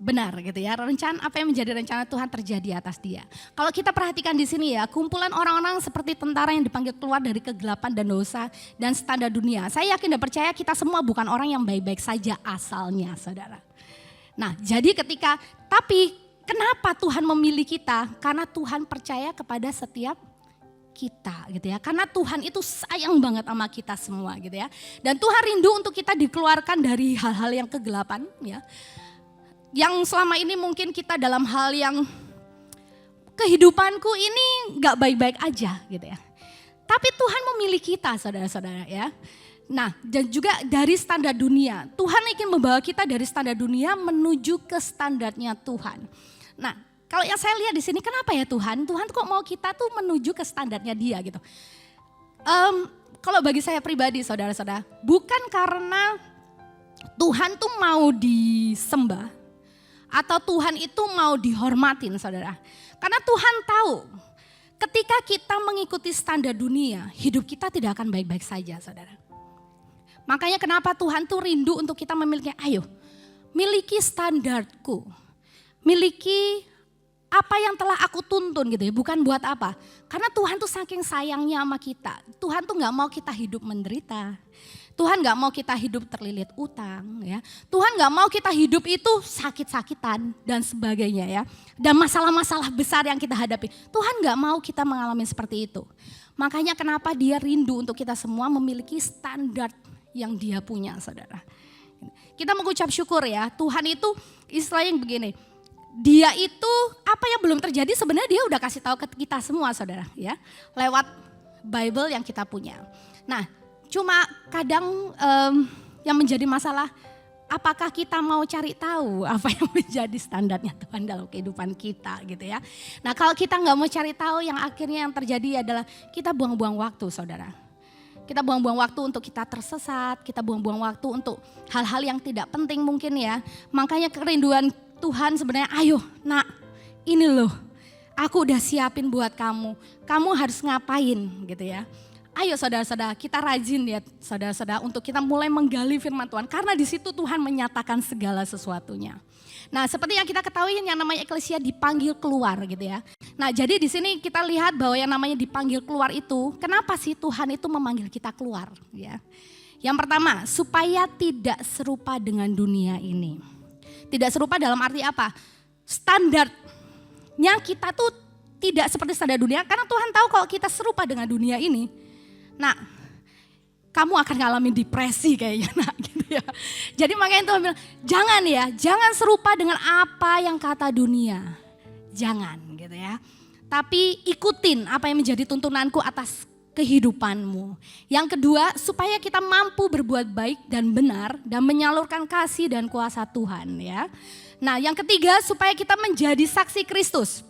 benar gitu ya, apa yang menjadi rencana Tuhan terjadi atas dia. Kalau kita perhatikan di sini ya, kumpulan orang-orang seperti tentara yang dipanggil keluar dari kegelapan dan dosa dan standar dunia. Saya yakin dan percaya kita semua bukan orang yang baik-baik saja asalnya saudara. Nah jadi tapi kenapa Tuhan memilih kita? Karena Tuhan percaya kepada setiap kita gitu ya. Karena Tuhan itu sayang banget sama kita semua gitu ya. Dan Tuhan rindu untuk kita dikeluarkan dari hal-hal yang kegelapan ya. Yang selama ini mungkin kita dalam hal yang kehidupanku ini gak baik-baik aja gitu ya. Tapi Tuhan memilih kita saudara-saudara ya. Nah dan juga dari standar dunia. Tuhan ingin membawa kita dari standar dunia menuju ke standarnya Tuhan. Nah kalau yang saya lihat di sini kenapa ya Tuhan? Tuhan kok mau kita tuh menuju ke standarnya dia gitu. Kalau bagi saya pribadi saudara-saudara. Bukan karena Tuhan tuh mau disembah. Atau Tuhan itu mau dihormatin saudara. Karena Tuhan tahu ketika kita mengikuti standar dunia, hidup kita tidak akan baik-baik saja saudara. Makanya kenapa Tuhan tuh rindu untuk kita memiliki, ayo miliki standarku. Miliki apa yang telah aku tuntun gitu ya, bukan buat apa. Karena Tuhan tuh saking sayangnya sama kita. Tuhan tuh gak mau kita hidup menderita. Tuhan gak mau kita hidup terlilit utang ya. Tuhan gak mau kita hidup itu sakit-sakitan dan sebagainya ya. Dan masalah-masalah besar yang kita hadapi. Tuhan gak mau kita mengalami seperti itu. Makanya kenapa dia rindu untuk kita semua memiliki standar yang dia punya saudara. Kita mengucap syukur ya. Tuhan itu istilahnya begini. Dia itu apa yang belum terjadi sebenarnya dia udah kasih tahu ke kita semua saudara ya. Lewat Bible yang kita punya. Nah cuma kadang yang menjadi masalah, apakah kita mau cari tahu apa yang menjadi standarnya Tuhan dalam kehidupan kita gitu ya. Nah kalau kita nggak mau cari tahu, yang akhirnya yang terjadi adalah kita buang-buang waktu saudara. Kita buang-buang waktu untuk kita tersesat, kita buang-buang waktu untuk hal-hal yang tidak penting mungkin ya. Makanya kerinduan Tuhan sebenarnya, ayo nak ini loh aku udah siapin buat kamu. Kamu harus ngapain gitu ya. Ayo saudara-saudara, kita rajin ya saudara-saudara untuk kita mulai menggali firman Tuhan. Karena di situ Tuhan menyatakan segala sesuatunya. Nah seperti yang kita ketahui yang namanya eklesia dipanggil keluar gitu ya. Nah jadi di sini kita lihat bahwa yang namanya dipanggil keluar itu, kenapa sih Tuhan itu memanggil kita keluar ya. Yang pertama, supaya tidak serupa dengan dunia ini. Tidak serupa dalam arti apa? Standarnya kita tuh tidak seperti standar dunia. Karena Tuhan tahu kalau kita serupa dengan dunia ini, nah, kamu akan ngalamin depresi kayaknya nak gitu ya. Jadi makanya Tuhan bilang, jangan ya, jangan serupa dengan apa yang kata dunia. Jangan gitu ya. Tapi ikutin apa yang menjadi tuntunanku atas kehidupanmu. Yang kedua, supaya kita mampu berbuat baik dan benar dan menyalurkan kasih dan kuasa Tuhan ya. Nah, yang ketiga, supaya kita menjadi saksi Kristus.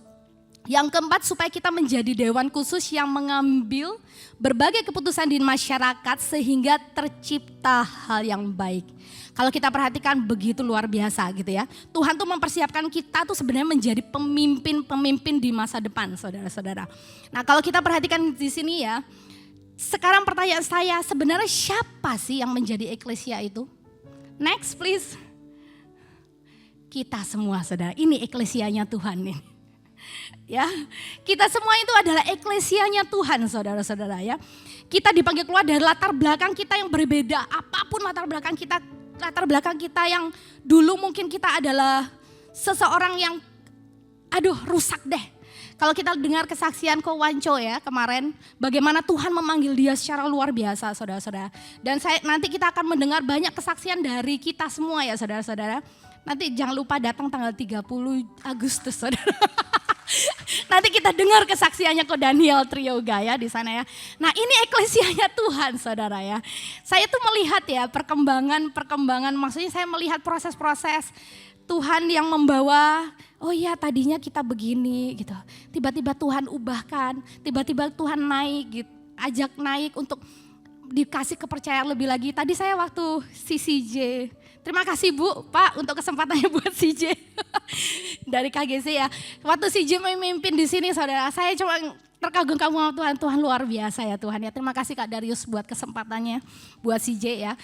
Yang keempat, supaya kita menjadi dewan khusus yang mengambil berbagai keputusan di masyarakat sehingga tercipta hal yang baik. Kalau kita perhatikan begitu luar biasa gitu ya. Tuhan tuh mempersiapkan kita tuh sebenarnya menjadi pemimpin-pemimpin di masa depan saudara-saudara. Nah kalau kita perhatikan di sini ya, sekarang pertanyaan saya, sebenarnya siapa sih yang menjadi eklesia itu? Next please. Kita semua saudara, ini eklesianya Tuhan nih. Ya, kita semua itu adalah eklesianya Tuhan saudara-saudara ya. Kita dipanggil keluar dari latar belakang kita yang berbeda, apapun latar belakang kita yang dulu mungkin kita adalah seseorang yang rusak deh. Kalau kita dengar kesaksian Ko Wanco ya kemarin, bagaimana Tuhan memanggil dia secara luar biasa saudara-saudara. Dan nanti kita akan mendengar banyak kesaksian dari kita semua ya saudara-saudara. Nanti jangan lupa datang tanggal 30 Agustus saudara. Nanti kita dengar kesaksiannya Ko Daniel Trioga ya di sana ya. Nah ini eklesianya Tuhan saudara ya. Saya tuh melihat ya perkembangan, maksudnya saya melihat proses-proses Tuhan yang membawa, oh ya tadinya kita begini gitu. Tiba-tiba Tuhan ubahkan, tiba-tiba Tuhan naik gitu, ajak naik untuk dikasih kepercayaan lebih lagi. Tadi saya waktu CCJ, terima kasih Bu, Pak untuk kesempatannya buat CJ dari KGC ya. Waktu CJ memimpin di sini saudara, saya cuma terkagum-kagum sama Tuhan. Tuhan luar biasa ya Tuhan ya. Terima kasih Kak Darius buat kesempatannya buat CJ ya.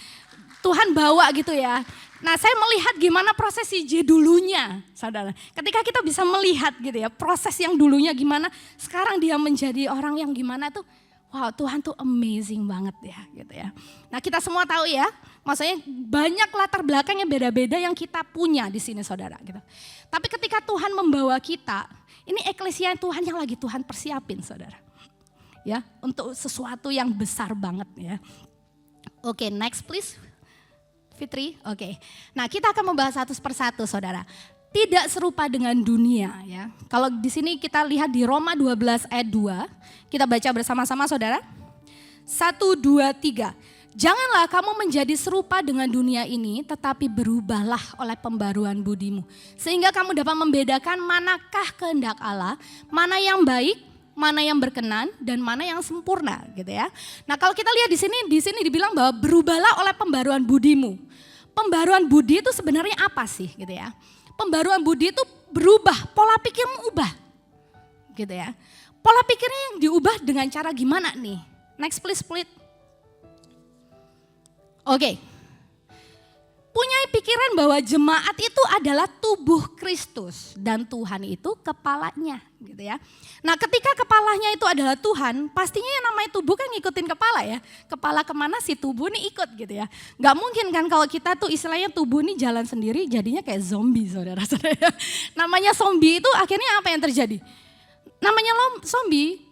Tuhan bawa gitu ya. Nah saya melihat gimana proses CJ dulunya saudara. Ketika kita bisa melihat gitu ya proses yang dulunya gimana, sekarang dia menjadi orang yang gimana tuh. Wow Tuhan tuh amazing banget ya gitu ya. Nah kita semua tahu ya, maksudnya banyak latar belakang yang beda-beda yang kita punya di sini saudara gitu. Tapi ketika Tuhan membawa kita, ini eklesia Tuhan yang lagi Tuhan persiapin saudara. Ya, untuk sesuatu yang besar banget ya. Oke, next please. Fitri, oke. Nah kita akan membahas satu persatu saudara. Tidak serupa dengan dunia ya. Kalau di sini kita lihat di Roma 12 ayat 2, kita baca bersama-sama saudara. 1, 2, 3. Janganlah kamu menjadi serupa dengan dunia ini, tetapi berubahlah oleh pembaruan budimu. Sehingga kamu dapat membedakan manakah kehendak Allah, mana yang baik, mana yang berkenan, dan mana yang sempurna, gitu ya. Nah, kalau kita lihat di sini dibilang bahwa berubahlah oleh pembaruan budimu. Pembaruan budi itu sebenarnya apa sih, gitu ya? Pembaruan budi itu berubah, pola pikirmu ubah, gitu ya. Pola pikirnya yang diubah dengan cara gimana nih? Next please, split. Oke, punya pikiran bahwa jemaat itu adalah tubuh Kristus dan Tuhan itu kepalanya, gitu ya. Nah, ketika kepalanya itu adalah Tuhan, pastinya yang namanya tubuh kan ngikutin kepala ya. Kepala kemana si tubuh nih ikut, gitu ya. Gak mungkin kan kalau kita tuh istilahnya tubuh nih jalan sendiri, jadinya kayak zombie, saudara-saudara. Namanya zombie itu akhirnya apa yang terjadi? Namanya zombie.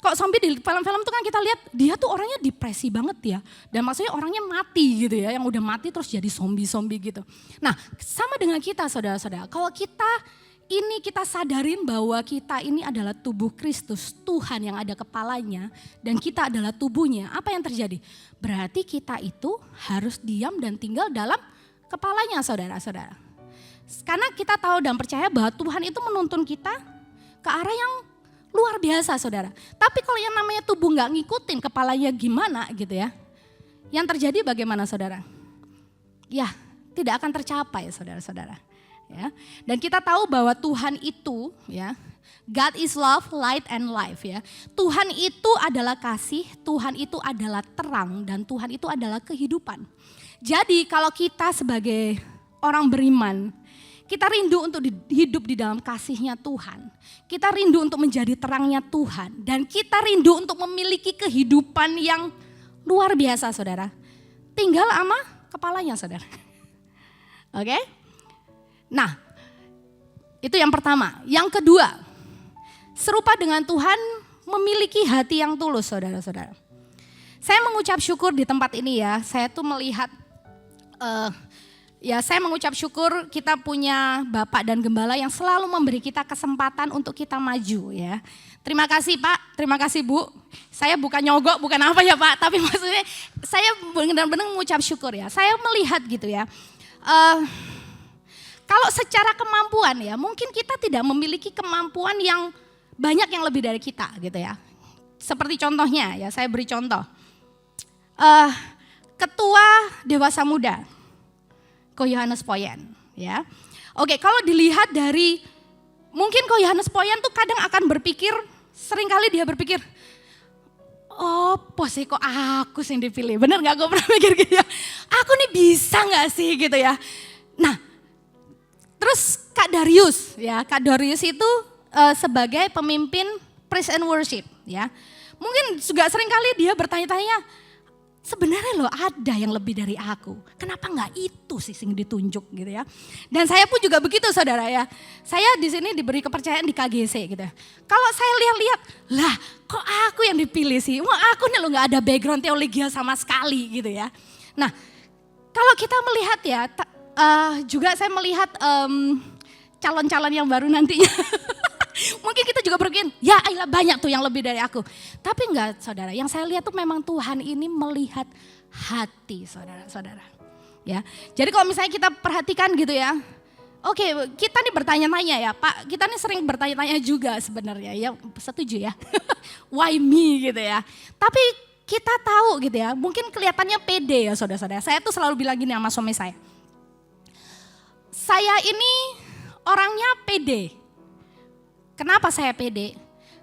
Kok zombie di film-film tuh kan kita lihat dia tuh orangnya depresi banget ya. Dan maksudnya orangnya mati gitu ya. Yang udah mati terus jadi zombie-zombie gitu. Nah, sama dengan kita saudara-saudara. Kalau kita sadarin bahwa kita ini adalah tubuh Kristus, Tuhan yang ada kepalanya. Dan kita adalah tubuhnya. Apa yang terjadi? Berarti kita itu harus diam dan tinggal dalam kepalanya saudara-saudara. Karena kita tahu dan percaya bahwa Tuhan itu menuntun kita ke arah yang luar biasa saudara. Tapi kalau yang namanya tubuh gak ngikutin kepalanya gimana gitu ya. Yang terjadi bagaimana saudara? Ya tidak akan tercapai saudara-saudara. Ya. Dan kita tahu bahwa Tuhan itu ya. God is love, light and life ya. Tuhan itu adalah kasih, Tuhan itu adalah terang dan Tuhan itu adalah kehidupan. Jadi kalau kita sebagai orang beriman, kita rindu untuk hidup di dalam kasihnya Tuhan. Kita rindu untuk menjadi terangnya Tuhan. Dan kita rindu untuk memiliki kehidupan yang luar biasa saudara. Tinggal sama kepalanya saudara. Oke? Nah, itu yang pertama. Yang kedua, serupa dengan Tuhan memiliki hati yang tulus saudara-saudara. Saya mengucap syukur di tempat ini ya. Saya tuh melihat... saya mengucap syukur kita punya Bapak dan Gembala yang selalu memberi kita kesempatan untuk kita maju ya. Terima kasih Pak, terima kasih Bu. Saya bukan nyogok, bukan apa ya Pak, tapi maksudnya saya benar-benar mengucap syukur ya. Saya melihat gitu ya, kalau secara kemampuan ya mungkin kita tidak memiliki kemampuan yang banyak yang lebih dari kita gitu ya. Seperti contohnya ya, saya beri contoh. Ketua Dewasa Muda. Ko Yohanes Poyen ya. Oke, kalau dilihat dari mungkin Ko Yohanes Poyen tuh kadang akan berpikir, seringkali dia berpikir, oh sih kok aku sih yang dipilih, bener gak gue pernah mikir gitu ya, aku nih bisa gak sih gitu ya. Nah terus Kak Darius itu sebagai pemimpin praise and worship ya. Mungkin juga seringkali dia bertanya-tanya, sebenarnya loh ada yang lebih dari aku. Kenapa nggak itu sih yang ditunjuk gitu ya. Dan saya pun juga begitu saudara ya. Saya di sini diberi kepercayaan di KGC gitu. Kalau saya lihat-lihat, lah kok aku yang dipilih sih. Wah aku nih loh nggak ada background teologi sama sekali gitu ya. Nah kalau kita melihat ya, juga saya melihat calon-calon yang baru nantinya. Mungkin kita juga berpikir, ya ayolah banyak tuh yang lebih dari aku. Tapi enggak saudara, yang saya lihat tuh memang Tuhan ini melihat hati saudara-saudara. Ya, jadi kalau misalnya kita perhatikan gitu ya, oke kita nih bertanya-tanya ya Pak, kita nih sering bertanya-tanya juga sebenarnya ya, setuju ya. Why me gitu ya. Tapi kita tahu gitu ya, mungkin kelihatannya pede ya saudara-saudara. Saya tuh selalu bilang gini sama suami saya. Saya ini orangnya pede. Kenapa saya pede?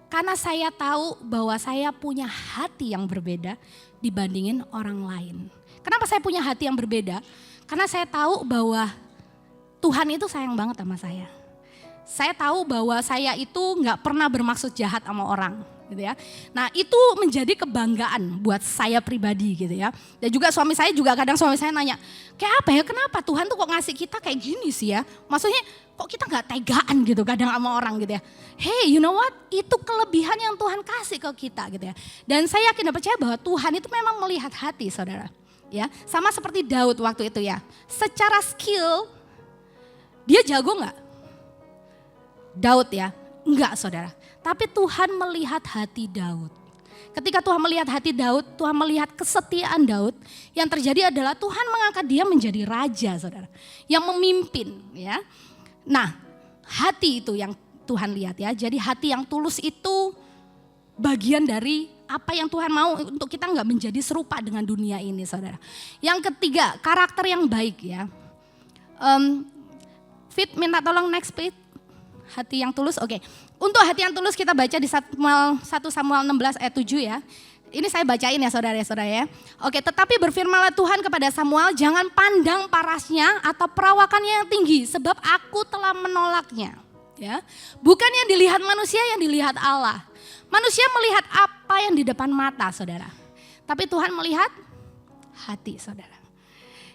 Karena saya tahu bahwa saya punya hati yang berbeda dibandingin orang lain. Kenapa saya punya hati yang berbeda? Karena saya tahu bahwa Tuhan itu sayang banget sama saya. Saya tahu bahwa saya itu gak pernah bermaksud jahat sama orang. Gitu ya. Nah itu menjadi kebanggaan buat saya pribadi gitu ya. Dan juga suami saya kadang suami saya nanya, kayak apa ya, kenapa Tuhan tuh kok ngasih kita kayak gini sih ya. Maksudnya kok kita gak tegaan gitu kadang sama orang gitu ya. Hey you know what, itu kelebihan yang Tuhan kasih ke kita gitu ya. Dan saya yakin dan percaya bahwa Tuhan itu memang melihat hati saudara. Ya, sama seperti Daud waktu itu ya. Secara skill, dia jago gak? Daud ya, enggak saudara. Tapi Tuhan melihat hati Daud. Ketika Tuhan melihat hati Daud, Tuhan melihat kesetiaan Daud, yang terjadi adalah Tuhan mengangkat dia menjadi raja, saudara, yang memimpin, ya. Nah, hati itu yang Tuhan lihat, ya. Jadi hati yang tulus itu bagian dari apa yang Tuhan mau untuk kita nggak menjadi serupa dengan dunia ini, saudara. Yang ketiga, karakter yang baik, ya. Fit, minta tolong next please. Hati yang tulus, oke. Untuk hati yang tulus kita baca di 1 Samuel 16 ayat 7 ya. Ini saya bacain ya saudara-saudara ya. Oke, tetapi berfirmanlah Tuhan kepada Samuel, jangan pandang parasnya atau perawakannya yang tinggi, sebab aku telah menolaknya. Ya, bukan yang dilihat manusia, yang dilihat Allah. Manusia melihat apa yang di depan mata, saudara. Tapi Tuhan melihat hati, saudara.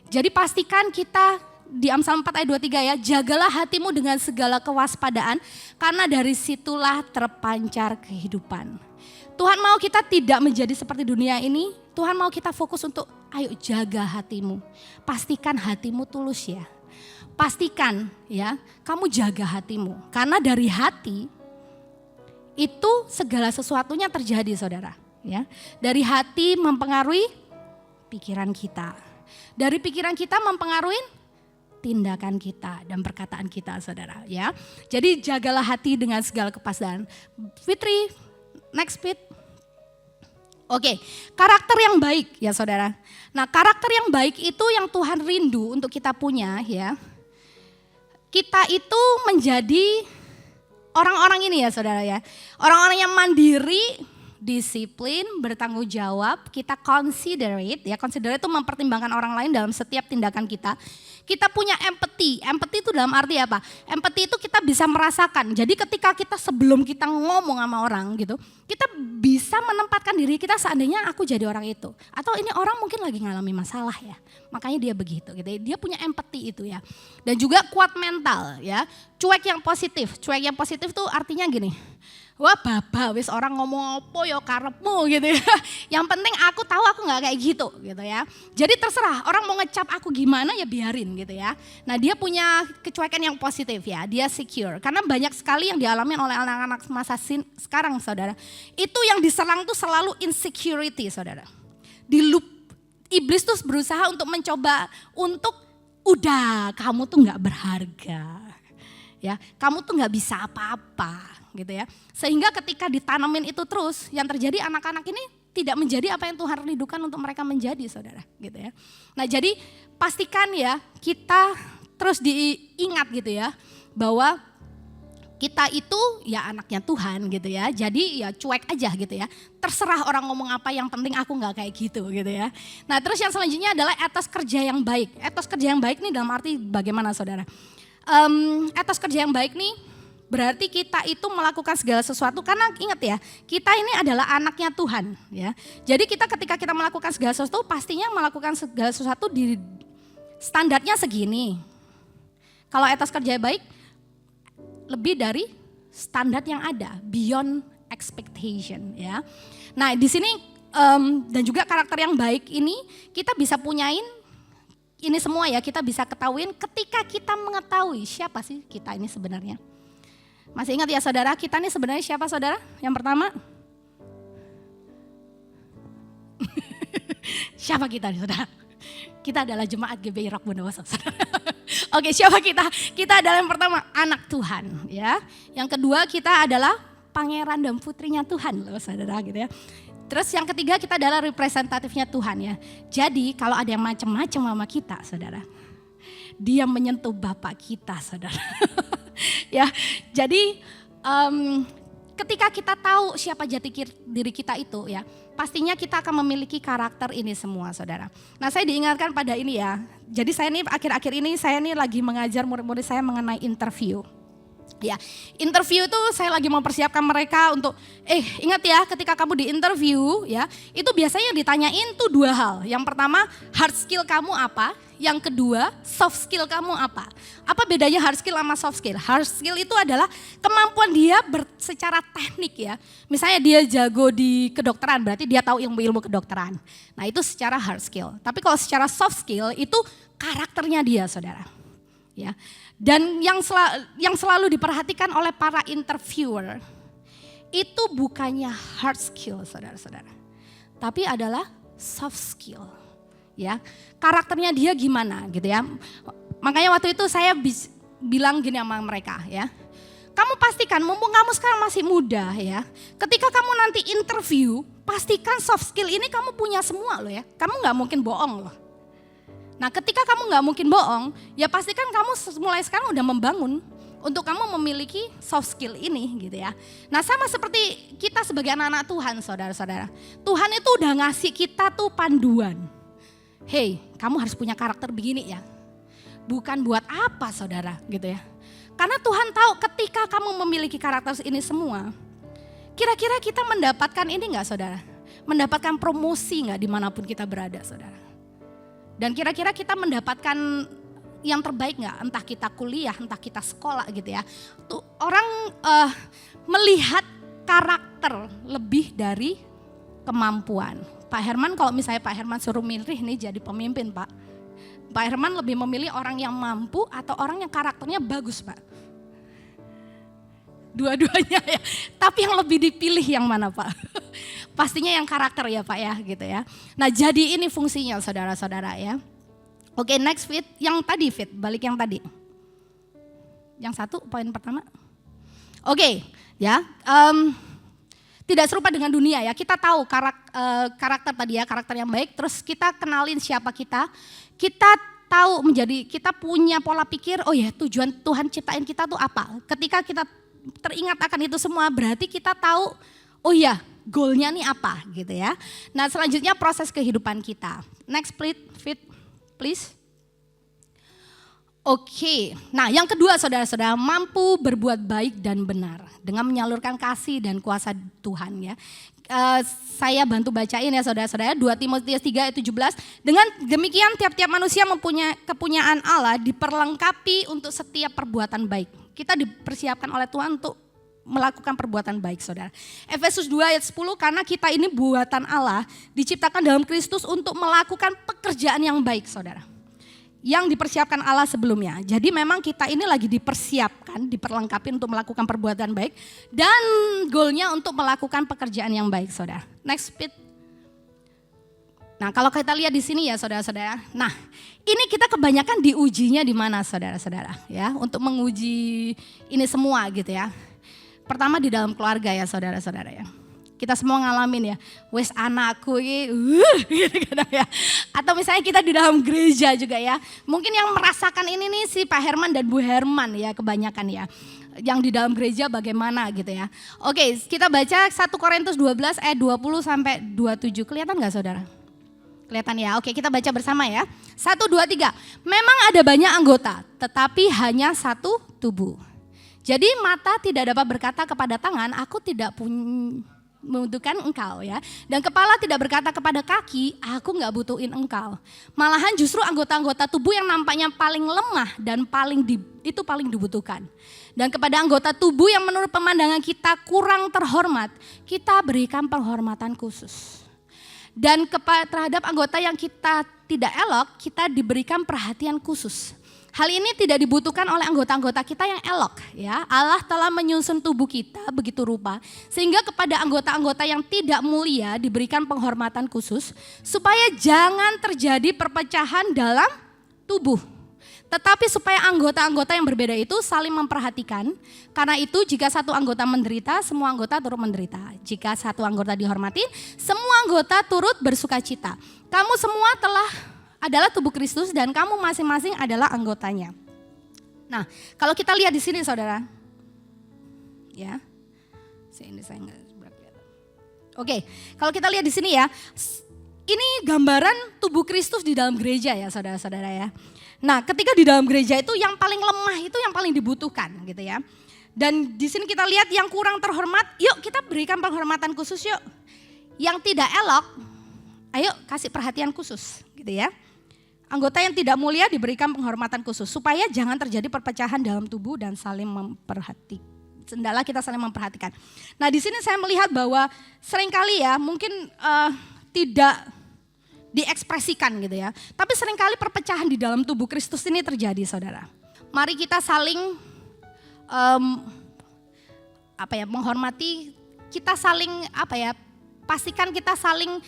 Jadi pastikan kita di Amsal 4 ayat 23 ya, jagalah hatimu dengan segala kewaspadaan, karena dari situlah terpancar kehidupan. Tuhan mau kita tidak menjadi seperti dunia ini. Tuhan mau kita fokus untuk ayo jaga hatimu. Pastikan hatimu tulus ya. Pastikan ya, kamu jaga hatimu. Karena dari hati itu segala sesuatunya terjadi, saudara. Ya, dari hati mempengaruhi pikiran kita. Dari pikiran kita mempengaruhi tindakan kita dan perkataan kita, saudara. Ya, jadi jagalah hati dengan segala kepastaan. Fitri, next bit. Oke, karakter yang baik ya saudara. Nah, karakter yang baik itu yang Tuhan rindu untuk kita punya ya. Kita itu menjadi orang-orang ini ya saudara ya. Orang-orang yang mandiri, disiplin, bertanggung jawab, kita considerate ya. Considerate itu mempertimbangkan orang lain dalam setiap tindakan kita. Kita punya empathy. Empathy itu dalam arti apa? Empathy itu kita bisa merasakan. Jadi ketika kita sebelum kita ngomong sama orang gitu, kita bisa menempatkan diri kita seandainya aku jadi orang itu. Atau ini orang mungkin lagi ngalami masalah ya. Makanya dia begitu gitu. Dia punya empathy itu ya. Dan juga kuat mental ya. Cuek yang positif. Cuek yang positif tuh artinya gini. Wah baba wis orang ngomong apa ya karepmu gitu ya. Yang penting aku tahu aku gak kayak gitu ya. Jadi terserah orang mau ngecap aku gimana ya biarin gitu ya. Nah dia punya kecuekan yang positif ya. Dia secure. Karena banyak sekali yang dialami oleh anak-anak masa sekarang saudara. Itu yang diserang tuh selalu insecurity saudara. Di loop iblis tuh berusaha untuk mencoba untuk udah kamu tuh gak berharga. Ya, kamu tuh gak bisa apa-apa. Gitu ya. Sehingga ketika ditanamin itu terus, yang terjadi anak-anak ini tidak menjadi apa yang Tuhan rindukan untuk mereka menjadi, saudara, gitu ya. Nah, jadi pastikan ya kita terus diingat gitu ya, bahwa kita itu ya anaknya Tuhan gitu ya. Jadi ya cuek aja gitu ya. Terserah orang ngomong apa, yang penting aku nggak kayak gitu gitu ya. Nah, terus yang selanjutnya adalah etos kerja yang baik. Etos kerja yang baik nih dalam arti bagaimana, saudara? Etos kerja yang baik nih berarti kita itu melakukan segala sesuatu, karena ingat ya, kita ini adalah anaknya Tuhan ya. Jadi kita ketika kita melakukan segala sesuatu pastinya melakukan segala sesuatu di standarnya segini. Kalau etos kerja baik lebih dari standar yang ada, beyond expectation ya. Nah, di sini dan juga karakter yang baik ini kita bisa punyain ini semua ya, kita bisa ketahuin ketika kita mengetahui siapa sih kita ini sebenarnya. Masih ingat ya saudara, kita ini sebenarnya siapa saudara? Yang pertama, siapa kita nih saudara? Kita adalah jemaat GBI Rock Bondowoso saudara. Oke, siapa kita? Kita adalah yang pertama anak Tuhan ya. Yang kedua kita adalah pangeran dan putrinya Tuhan loh saudara gitu ya. Terus yang ketiga kita adalah representatifnya Tuhan ya. Jadi kalau ada yang macam-macam sama kita saudara, dia menyentuh Bapak kita saudara. Ya, jadi ketika kita tahu siapa jati diri kita itu ya, pastinya kita akan memiliki karakter ini semua saudara. Nah, saya diingatkan pada ini ya. Jadi saya ini akhir-akhir ini saya ini lagi mengajar murid-murid saya mengenai interview. Ya, interview itu saya lagi mempersiapkan mereka untuk ingat ya, ketika kamu di interview ya, itu biasanya ditanyain tuh dua hal. Yang pertama, hard skill kamu apa? Yang kedua, soft skill kamu apa? Apa bedanya hard skill sama soft skill? Hard skill itu adalah kemampuan dia secara teknik ya. Misalnya dia jago di kedokteran, berarti dia tahu ilmu kedokteran. Nah, itu secara hard skill. Tapi kalau secara soft skill itu karakternya dia, saudara. Ya. Dan yang selalu diperhatikan oleh para interviewer itu bukannya hard skill saudara-saudara, tapi adalah soft skill. Ya, karakternya dia gimana gitu ya. Makanya waktu itu saya bilang gini sama mereka ya. Kamu pastikan mumpung kamu sekarang masih muda ya. Ketika kamu nanti interview, pastikan soft skill ini kamu punya semua loh ya. Kamu gak mungkin bohong loh. Nah ketika kamu gak mungkin bohong, ya pastikan kamu mulai sekarang udah membangun untuk kamu memiliki soft skill ini gitu ya. Nah sama seperti kita sebagai anak-anak Tuhan saudara-saudara. Tuhan itu udah ngasih kita tuh panduan. Hey, kamu harus punya karakter begini ya. Bukan buat apa saudara gitu ya. Karena Tuhan tahu ketika kamu memiliki karakter ini semua, kira-kira kita mendapatkan ini enggak saudara? Mendapatkan promosi enggak dimanapun kita berada saudara? Dan kira-kira kita mendapatkan yang terbaik enggak? Entah kita kuliah, entah kita sekolah gitu ya. Tuh, orang melihat karakter lebih dari kemampuan. Pak Herman kalau misalnya Pak Herman suruh milih nih jadi pemimpin Pak. Pak Herman lebih memilih orang yang mampu atau orang yang karakternya bagus Pak? Dua-duanya ya, tapi yang lebih dipilih yang mana Pak? Pastinya yang karakter ya Pak ya gitu ya. Nah jadi ini fungsinya saudara-saudara ya. Oke next fit, yang tadi fit, balik yang tadi. Yang satu poin pertama. Oke ya, tidak serupa dengan dunia ya. Kita tahu karakter tadi ya, karakter yang baik. Terus kita kenalin siapa kita. Kita tahu kita punya pola pikir, oh ya tujuan Tuhan ciptain kita tuh apa. Ketika kita teringat akan itu semua berarti kita tahu, oh ya goalnya nih apa gitu ya. Nah selanjutnya proses kehidupan kita. Next fit please. Oke, nah yang kedua saudara-saudara, mampu berbuat baik dan benar dengan menyalurkan kasih dan kuasa Tuhan ya. Saya bantu bacain ya saudara-saudara, 2 Timotius 3 ayat 17. Dengan demikian tiap-tiap manusia mempunyai kepunyaan Allah diperlengkapi untuk setiap perbuatan baik. Kita dipersiapkan oleh Tuhan untuk melakukan perbuatan baik saudara. Efesus 2 ayat 10, karena kita ini buatan Allah diciptakan dalam Kristus untuk melakukan pekerjaan yang baik saudara. Yang dipersiapkan Allah sebelumnya. Jadi memang kita ini lagi dipersiapkan, diperlengkapi untuk melakukan perbuatan baik. Dan goalnya untuk melakukan pekerjaan yang baik saudara. Next speed. Nah kalau kita lihat di sini ya saudara-saudara. Nah ini kita kebanyakan diujinya di mana saudara-saudara ya. Untuk menguji ini semua gitu ya. Pertama di dalam keluarga ya saudara-saudara ya. Kita semua ngalamin ya, wes anakku ini, gitu kadang ya. Atau misalnya kita di dalam gereja juga ya. Mungkin yang merasakan ini nih si Pak Herman dan Bu Herman ya kebanyakan ya. Yang di dalam gereja bagaimana gitu ya. Oke kita baca 1 Korintus 12 ayat 20 sampai 27. Kelihatan gak saudara? Kelihatan ya, oke kita baca bersama ya. 1, 2, 3. Memang ada banyak anggota, tetapi hanya satu tubuh. Jadi mata tidak dapat berkata kepada tangan, aku tidak membutuhkan engkau ya. Dan kepala tidak berkata kepada kaki, aku gak butuhin engkau. Malahan justru anggota-anggota tubuh yang nampaknya paling lemah dan paling dibutuhkan. Dan kepada anggota tubuh yang menurut pemandangan kita kurang terhormat, kita berikan penghormatan khusus. Dan terhadap anggota yang kita tidak elok, kita diberikan perhatian khusus. Hal ini tidak dibutuhkan oleh anggota-anggota kita yang elok ya. Allah telah menyusun tubuh kita begitu rupa sehingga kepada anggota-anggota yang tidak mulia diberikan penghormatan khusus supaya jangan terjadi perpecahan dalam tubuh. Tetapi supaya anggota-anggota yang berbeda itu saling memperhatikan. Karena itu jika satu anggota menderita, semua anggota turut menderita. Jika satu anggota dihormati, semua anggota turut bersukacita. Kamu semua adalah tubuh Kristus dan kamu masing-masing adalah anggotanya. Nah, kalau kita lihat di sini saudara. Ya. Ini saya enggak kelihatan. Oke, kalau kita lihat di sini ya. Ini gambaran tubuh Kristus di dalam gereja ya saudara-saudara ya. Nah, ketika di dalam gereja itu yang paling lemah itu yang paling dibutuhkan gitu ya. Dan di sini kita lihat yang kurang terhormat, yuk kita berikan penghormatan khusus yuk. Yang tidak elok, ayo kasih perhatian khusus gitu ya. Anggota yang tidak mulia diberikan penghormatan khusus supaya jangan terjadi perpecahan dalam tubuh dan saling memperhatikan. Hendaklah kita saling memperhatikan. Nah di sini saya melihat bahwa seringkali ya mungkin tidak diekspresikan gitu ya. Tapi seringkali perpecahan di dalam tubuh Kristus ini terjadi saudara. Mari kita saling menghormati kita saling pastikan kita saling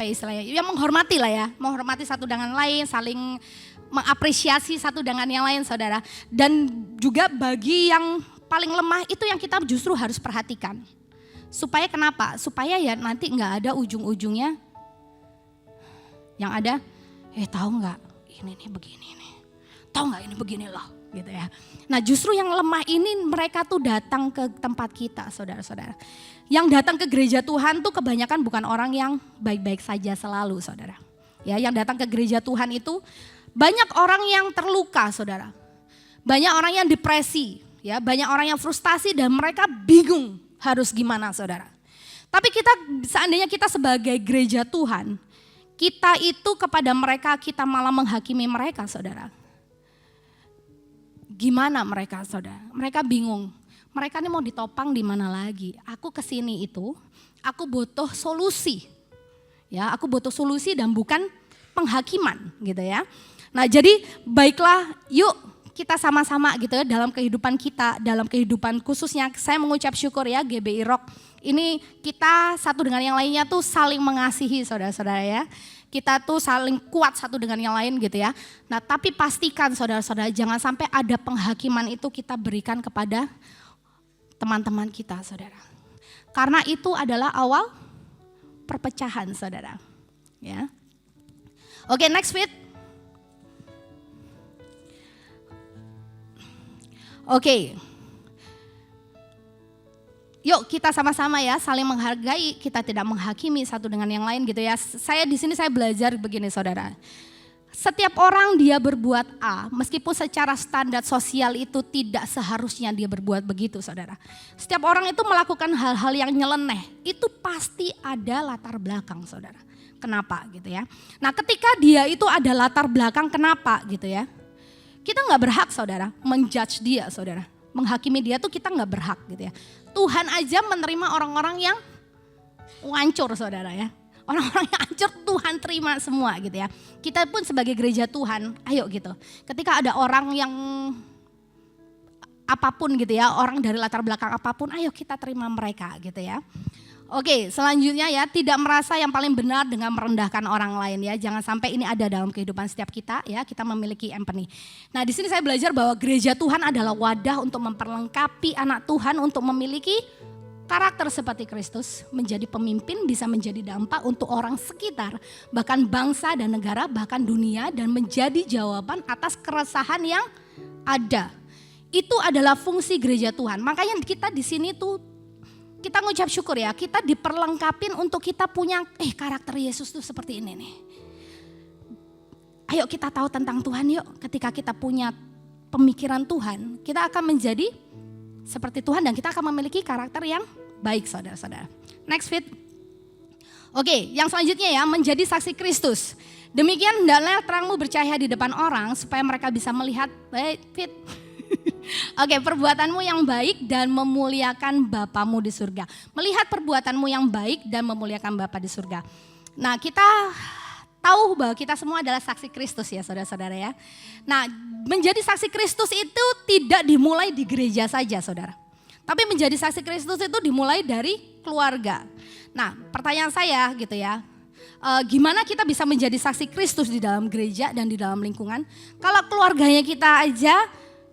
istilahnya, ya menghormati lah ya, menghormati satu dengan lain, saling mengapresiasi satu dengan yang lain saudara. Dan juga bagi yang paling lemah itu yang kita justru harus perhatikan. Supaya kenapa? Supaya ya nanti nggak ada ujung-ujungnya yang ada, tahu nggak ini nih begini nih, tahu nggak ini begini loh, gitu ya. Nah justru yang lemah ini mereka tuh datang ke tempat kita saudara-saudara. Yang datang ke gereja Tuhan tuh kebanyakan bukan orang yang baik-baik saja selalu saudara. Ya, yang datang ke gereja Tuhan itu banyak orang yang terluka saudara. Banyak orang yang depresi, ya, banyak orang yang frustasi dan mereka bingung harus gimana saudara. Tapi seandainya kita sebagai gereja Tuhan, kita itu kepada mereka kita malah menghakimi mereka saudara. Gimana mereka saudara? Mereka bingung. Mereka ini mau ditopang di mana lagi? Aku kesini itu, aku butuh solusi. Ya, aku butuh solusi dan bukan penghakiman gitu ya. Nah jadi baiklah yuk kita sama-sama gitu ya dalam kehidupan kita, dalam kehidupan khususnya saya mengucap syukur ya GBI Rock. Ini kita satu dengan yang lainnya tuh saling mengasihi saudara-saudara ya. Kita tuh saling kuat satu dengan yang lain gitu ya. Nah tapi pastikan saudara-saudara jangan sampai ada penghakiman itu kita berikan kepada teman-teman kita saudara. Karena itu adalah awal perpecahan saudara. Ya. Oke, next fit. Oke. Yuk kita sama-sama ya saling menghargai, kita tidak menghakimi satu dengan yang lain gitu ya. Saya di sini saya belajar begini saudara. Setiap orang dia berbuat A, meskipun secara standar sosial itu tidak seharusnya dia berbuat begitu saudara. Setiap orang itu melakukan hal-hal yang nyeleneh, itu pasti ada latar belakang saudara. Kenapa gitu ya. Nah ketika dia itu ada latar belakang kenapa gitu ya. Kita gak berhak saudara menjudge dia saudara. Menghakimi dia tuh kita gak berhak gitu ya. Tuhan aja menerima orang-orang yang hancur saudara ya. Orang-orang yang hancur Tuhan terima semua gitu ya. Kita pun sebagai gereja Tuhan, ayo gitu. Ketika ada orang yang apapun gitu ya, orang dari latar belakang apapun, ayo kita terima mereka gitu ya. Oke, selanjutnya ya, tidak merasa yang paling benar dengan merendahkan orang lain ya. Jangan sampai ini ada dalam kehidupan setiap kita ya, kita memiliki empathy. Nah, di sini saya belajar bahwa gereja Tuhan adalah wadah untuk memperlengkapi anak Tuhan untuk memiliki karakter seperti Kristus, menjadi pemimpin bisa menjadi dampak untuk orang sekitar, bahkan bangsa dan negara, bahkan dunia, dan menjadi jawaban atas keresahan yang ada. Itu adalah fungsi gereja Tuhan. Makanya kita di sini tuh kita ngucap syukur ya, kita diperlengkapin untuk kita punya karakter Yesus tuh seperti ini nih. Ayo kita tahu tentang Tuhan yuk. Ketika kita punya pemikiran Tuhan, kita akan menjadi seperti Tuhan dan kita akan memiliki karakter yang baik saudara-saudara. Next fit. Oke, yang selanjutnya ya, menjadi saksi Kristus. Demikian hendaklah terangmu bercahaya di depan orang supaya mereka bisa melihat fit. Oke, perbuatanmu yang baik dan memuliakan Bapamu di surga. Melihat perbuatanmu yang baik dan memuliakan Bapa di surga. Nah, kita tahu bahwa kita semua adalah saksi Kristus ya saudara-saudara ya. Nah, menjadi saksi Kristus itu tidak dimulai di gereja saja saudara. Tapi menjadi saksi Kristus itu dimulai dari keluarga. Nah, pertanyaan saya gitu ya. Gimana kita bisa menjadi saksi Kristus di dalam gereja dan di dalam lingkungan? Kalau keluarganya kita aja,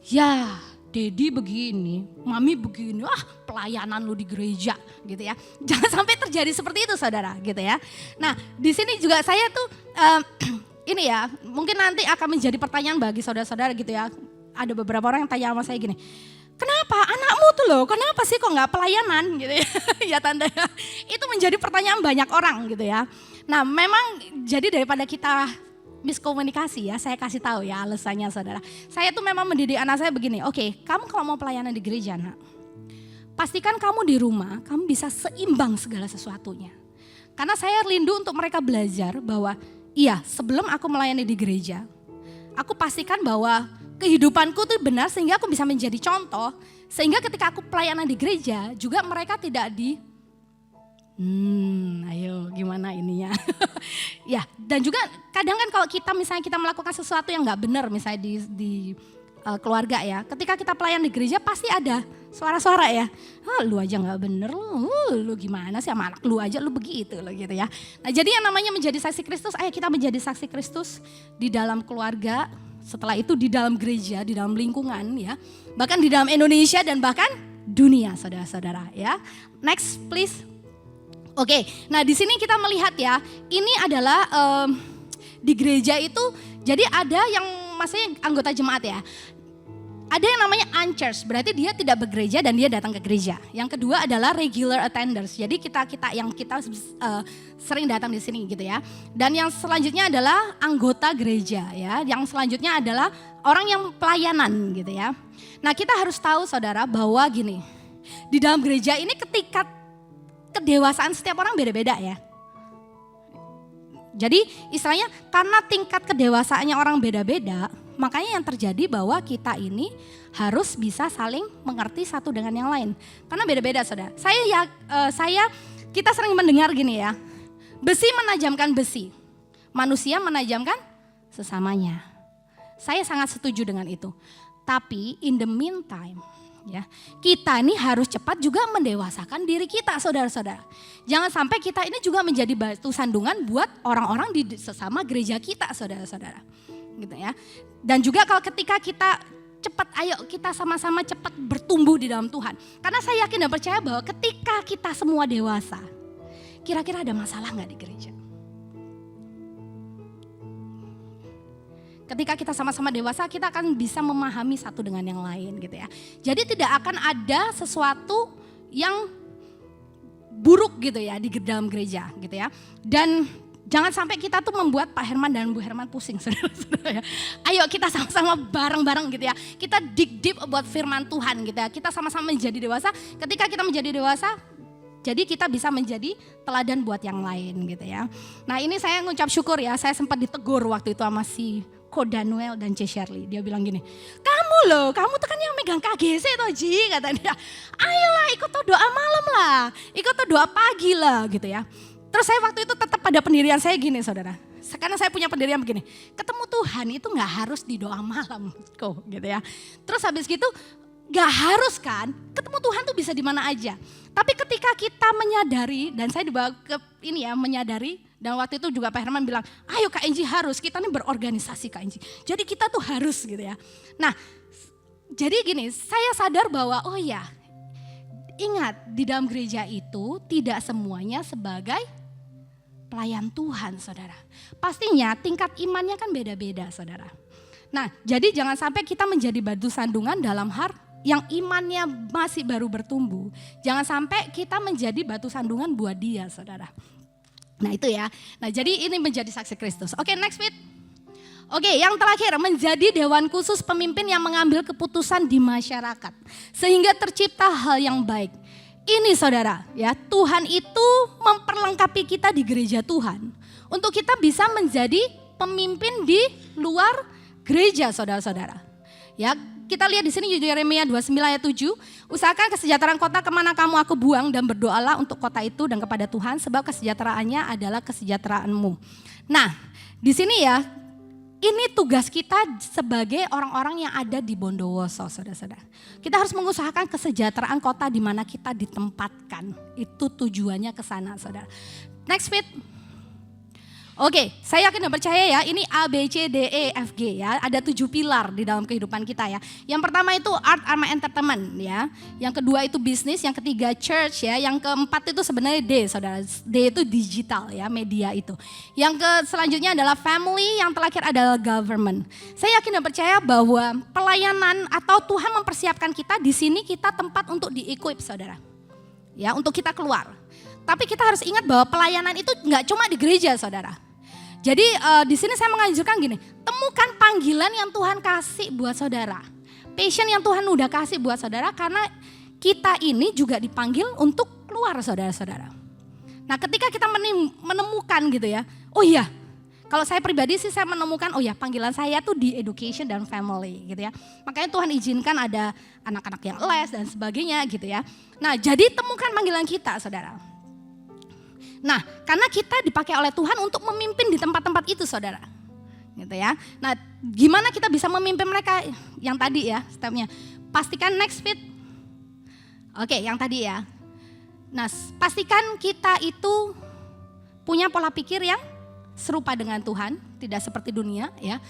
ya Dedi begini, Mami begini, pelayanan lu di gereja gitu ya. Jangan sampai terjadi seperti itu saudara gitu ya. Nah di sini juga saya tuh ini ya mungkin nanti akan menjadi pertanyaan bagi saudara-saudara gitu ya. Ada beberapa orang yang tanya sama saya gini, kenapa anakmu tuh loh, kenapa sih kok gak pelayanan gitu ya. Ya tante, itu menjadi pertanyaan banyak orang gitu ya. Nah memang jadi daripada kita miskomunikasi ya, saya kasih tahu ya alasannya saudara. Saya tuh memang mendidik anak saya begini, oke, kamu kalau mau pelayanan di gereja nak, pastikan kamu di rumah, kamu bisa seimbang segala sesuatunya. Karena saya rindu untuk mereka belajar bahwa iya sebelum aku melayani di gereja, aku pastikan bahwa kehidupanku tuh benar sehingga aku bisa menjadi contoh. Sehingga ketika aku pelayanan di gereja juga mereka tidak ayo gimana ininya. Ya, dan juga kadang kan kalau kita misalnya kita melakukan sesuatu yang nggak benar misalnya di keluarga ya. Ketika kita pelayan di gereja pasti ada suara-suara ya. Lu aja nggak bener, lu gimana sih sama anak lu aja lu begitu loh gitu ya. Nah jadi yang namanya menjadi saksi Kristus, ayo kita menjadi saksi Kristus di dalam keluarga, setelah itu di dalam gereja, di dalam lingkungan ya. Bahkan di dalam Indonesia dan bahkan dunia saudara-saudara ya. Next please. Oke, nah di sini kita melihat ya, ini adalah di gereja itu jadi ada yang maksudnya anggota jemaat ya. Ada yang namanya unchurched, berarti dia tidak bergereja dan dia datang ke gereja. Yang kedua adalah regular attenders, jadi kita sering datang di sini gitu ya. Dan yang selanjutnya adalah anggota gereja ya. Yang selanjutnya adalah orang yang pelayanan gitu ya. Nah kita harus tahu saudara bahwa gini, di dalam gereja ini ketika kedewasaan setiap orang beda-beda ya. Jadi istilahnya karena tingkat kedewasaannya orang beda-beda, makanya yang terjadi bahwa kita ini harus bisa saling mengerti satu dengan yang lain. Karena beda-beda saudara. Kita sering mendengar gini ya, besi menajamkan besi, manusia menajamkan sesamanya. Saya sangat setuju dengan itu. Tapi in the meantime, ya, kita ini harus cepat juga mendewasakan diri kita saudara-saudara. Jangan sampai kita ini juga menjadi batu sandungan buat orang-orang di sesama gereja kita saudara-saudara. Gitu ya. Dan juga kalau ketika kita cepat, ayo kita sama-sama cepat bertumbuh di dalam Tuhan. Karena saya yakin dan percaya bahwa ketika kita semua dewasa, kira-kira ada masalah gak di gereja? Ketika kita sama-sama dewasa, kita akan bisa memahami satu dengan yang lain gitu ya. Jadi tidak akan ada sesuatu yang buruk gitu ya di dalam gereja gitu ya. Dan jangan sampai kita tuh membuat Pak Herman dan Bu Herman pusing saudara-saudara ya. Ayo kita sama-sama bareng-bareng gitu ya. Kita dig deep buat firman Tuhan gitu ya. Kita sama-sama menjadi dewasa. Ketika kita menjadi dewasa, jadi kita bisa menjadi teladan buat yang lain gitu ya. Nah ini saya ngucap syukur ya, saya sempat ditegur waktu itu sama si Ko Daniel dan C. Shirley. Dia bilang gini, kamu tuh kan yang megang KGC toh Ji, kata dia. Ayolah ikut tuh doa malam lah, ikut tuh doa pagi lah gitu ya. Terus saya waktu itu tetap pada pendirian saya gini saudara. Karena saya punya pendirian begini, ketemu Tuhan itu gak harus di doa malam kok gitu ya. Terus habis gitu gak harus kan, ketemu Tuhan tuh bisa di mana aja. Tapi ketika kita menyadari, dan saya dibawa ke ini ya menyadari, dan waktu itu juga Pak Herman bilang, ayo Kak Enji harus, kita ini berorganisasi Kak Enji. Jadi kita tuh harus gitu ya. Nah jadi gini, saya sadar bahwa oh ya, ingat di dalam gereja itu tidak semuanya sebagai pelayan Tuhan saudara. Pastinya tingkat imannya kan beda-beda saudara. Nah jadi jangan sampai kita menjadi batu sandungan dalam hal yang imannya masih baru bertumbuh. Jangan sampai kita menjadi batu sandungan buat dia saudara. Nah itu ya, nah jadi ini menjadi saksi Kristus. Oke next bit. Oke yang terakhir, menjadi dewan khusus pemimpin yang mengambil keputusan di masyarakat. Sehingga tercipta hal yang baik. Ini saudara ya, Tuhan itu memperlengkapi kita di gereja Tuhan. Untuk kita bisa menjadi pemimpin di luar gereja saudara-saudara. Ya kita lihat di sini Yeremia 29 ayat 7. Usahakan kesejahteraan kota kemana kamu aku buang dan berdoalah untuk kota itu dan kepada Tuhan sebab kesejahteraannya adalah kesejahteraanmu. Nah di sini ya, ini tugas kita sebagai orang-orang yang ada di Bondowoso saudara-saudara. Kita harus mengusahakan kesejahteraan kota di mana kita ditempatkan. Itu tujuannya ke sana saudara. Next bit. Oke, saya yakin dan percaya ya, ini A, B, C, D, E, F, G ya. Ada 7 pilar di dalam kehidupan kita ya. Yang pertama itu art sama entertainment ya. Yang kedua itu bisnis, yang ketiga church ya. Yang keempat itu sebenarnya D saudara. D itu digital ya, media itu. Yang selanjutnya adalah family, yang terakhir adalah government. Saya yakin dan percaya bahwa pelayanan atau Tuhan mempersiapkan kita di sini, kita tempat untuk di-equip saudara. Ya, untuk kita keluar. Tapi kita harus ingat bahwa pelayanan itu nggak cuma di gereja saudara. Jadi di sini saya menganjurkan gini, temukan panggilan yang Tuhan kasih buat saudara. Passion yang Tuhan udah kasih buat saudara karena kita ini juga dipanggil untuk keluar saudara-saudara. Nah ketika kita menemukan gitu ya, oh iya kalau saya pribadi sih saya menemukan oh ya panggilan saya tuh di education dan family gitu ya. Makanya Tuhan izinkan ada anak-anak yang les dan sebagainya gitu ya. Nah jadi temukan panggilan kita saudara. Nah, karena kita dipakai oleh Tuhan untuk memimpin di tempat-tempat itu, saudara. Gitu gitu ya. Nah, gimana kita bisa memimpin mereka? Yang tadi ya stepnya. Pastikan next fit. Oke, yang tadi ya. Nah, pastikan kita itu punya pola pikir yang serupa dengan Tuhan, tidak seperti dunia ya.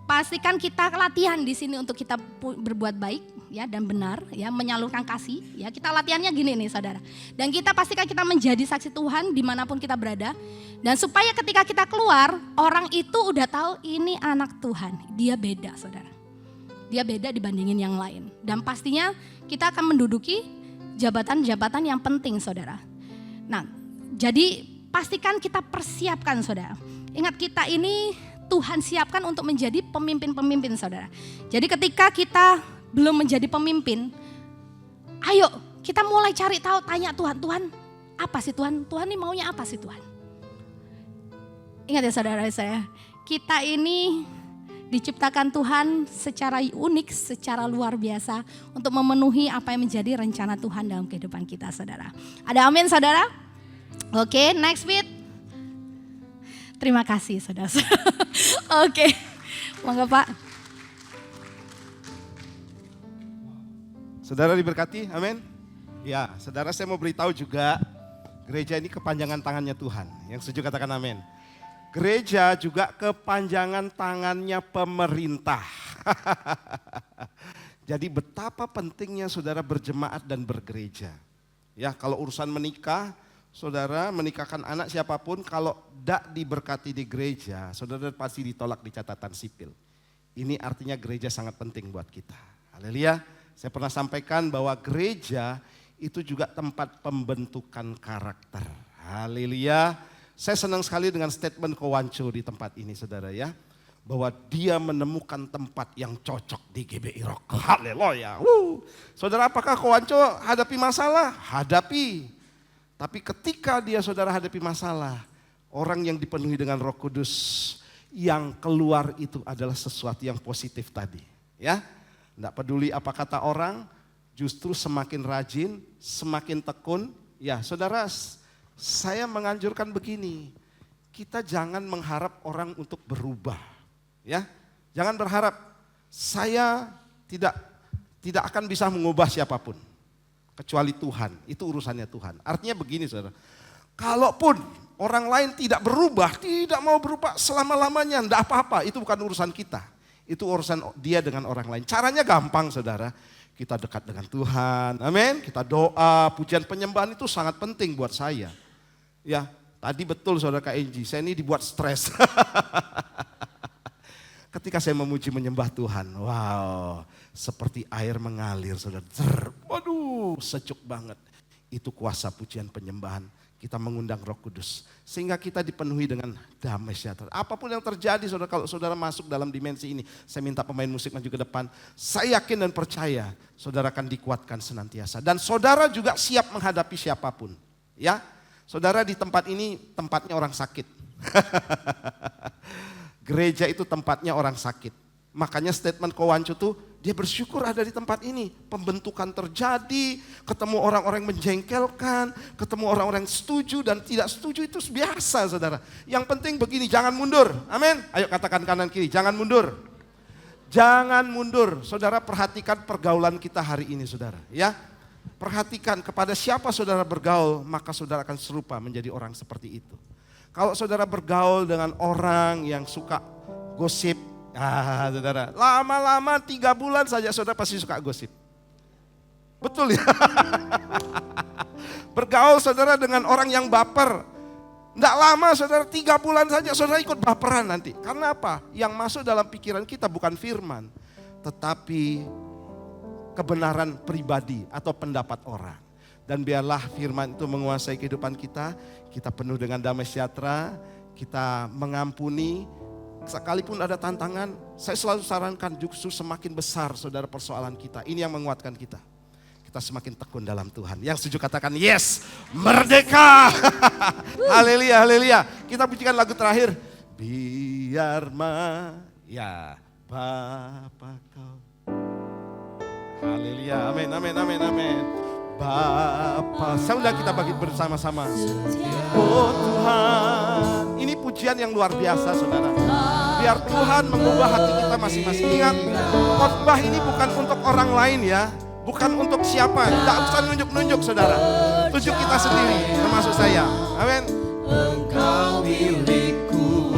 Pastikan kita latihan di sini untuk kita berbuat baik ya dan benar ya, menyalurkan kasih ya. Kita latihannya gini nih saudara. Dan kita pastikan kita menjadi saksi Tuhan dimanapun kita berada. Dan supaya ketika kita keluar, orang itu udah tahu ini anak Tuhan. Dia beda saudara. Dia beda dibandingin yang lain. Dan pastinya kita akan menduduki jabatan-jabatan yang penting saudara. Nah, jadi pastikan kita persiapkan saudara. Ingat kita ini Tuhan siapkan untuk menjadi pemimpin-pemimpin saudara. Jadi ketika kita belum menjadi pemimpin, ayo kita mulai cari tahu, tanya Tuhan, Tuhan apa sih Tuhan? Tuhan ini maunya apa sih Tuhan? Ingat ya saudara saya, kita ini diciptakan Tuhan secara unik, secara luar biasa untuk memenuhi apa yang menjadi rencana Tuhan dalam kehidupan kita saudara. Ada amin saudara? Oke, next bit. Terima kasih saudara. Oke, monggo Pak. Saudara diberkati, amin. Ya, saudara saya mau beritahu juga, gereja ini kepanjangan tangannya Tuhan. Yang setuju katakan amin. Gereja juga kepanjangan tangannya pemerintah. Jadi betapa pentingnya saudara berjemaat dan bergereja. Ya, kalau urusan menikah, saudara menikahkan anak siapapun kalau tidak diberkati di gereja, saudara pasti ditolak di catatan sipil. Ini artinya gereja sangat penting buat kita. Haleluya. Saya pernah sampaikan bahwa gereja itu juga tempat pembentukan karakter. Haleluya. Saya senang sekali dengan statement Kowanco di tempat ini saudara ya. Bahwa dia menemukan tempat yang cocok di GBI Rock. Haleluya. Saudara, apakah Kowanco hadapi masalah? Hadapi. Tapi ketika dia saudara hadapi masalah, orang yang dipenuhi dengan Roh Kudus, yang keluar itu adalah sesuatu yang positif tadi. Ya, tidak peduli apa kata orang, justru semakin rajin, semakin tekun. Ya saudara, saya menganjurkan begini, kita jangan mengharap orang untuk berubah. Ya, jangan berharap saya tidak akan bisa mengubah siapapun. Kecuali Tuhan, itu urusannya Tuhan. Artinya begini saudara, kalaupun orang lain tidak berubah, tidak mau berubah selama-lamanya, enggak apa-apa, itu bukan urusan kita. Itu urusan dia dengan orang lain. Caranya gampang saudara, kita dekat dengan Tuhan, amin. Kita doa, pujian penyembahan itu sangat penting buat saya. Ya, tadi betul saudara Kak Enji, saya ini dibuat stres. Ketika saya memuji menyembah Tuhan, wow, seperti air mengalir saudara. Waduh, sejuk banget. Itu kuasa pujian penyembahan. Kita mengundang Roh Kudus. Sehingga kita dipenuhi dengan damai sejahtera. Apapun yang terjadi saudara, kalau saudara masuk dalam dimensi ini. Saya minta pemain musik maju ke depan. Saya yakin dan percaya saudara akan dikuatkan senantiasa. Dan saudara juga siap menghadapi siapapun. Ya, saudara di tempat ini tempatnya orang sakit. Gereja itu tempatnya orang sakit. Makanya statement Kowanco tuh dia bersyukur ada di tempat ini. Pembentukan terjadi, ketemu orang-orang menjengkelkan, ketemu orang-orang setuju dan tidak setuju itu biasa saudara. Yang penting begini, jangan mundur. Amin. Ayo katakan kanan kiri, jangan mundur. Jangan mundur. Saudara perhatikan pergaulan kita hari ini saudara. Ya, perhatikan kepada siapa saudara bergaul, maka saudara akan serupa menjadi orang seperti itu. Kalau saudara bergaul dengan orang yang suka gosip, saudara, lama-lama 3 bulan saja saudara pasti suka gosip. Betul ya? Bergaul saudara dengan orang yang baper. Tidak lama saudara, 3 bulan saja saudara ikut baperan nanti. Karena apa? Yang masuk dalam pikiran kita bukan firman, tetapi kebenaran pribadi atau pendapat orang. Dan biarlah firman itu menguasai kehidupan kita. Kita penuh dengan damai sejahtera. Kita mengampuni. Sekalipun ada tantangan, saya selalu sarankan justru semakin besar saudara persoalan kita. Ini yang menguatkan kita. Kita semakin tekun dalam Tuhan. Yang setuju katakan yes, merdeka. Haleluya, haleluya. Kita pujikan lagu terakhir. Biar ya Bapa kau. Haleluya, amin, amin, amin, amin. Bapa, saya undang kita bagi bersama-sama. Oh Tuhan, ini pujian pujian yang luar biasa saudara. Biar Tuhan mengubah hati kita masing-masing. Ingat, khotbah ini bukan untuk orang lain ya. Bukan untuk siapa, tidak usah nunjuk-nunjuk saudara. Tunjuk kita sendiri, termasuk saya. Amin. Engkau milikku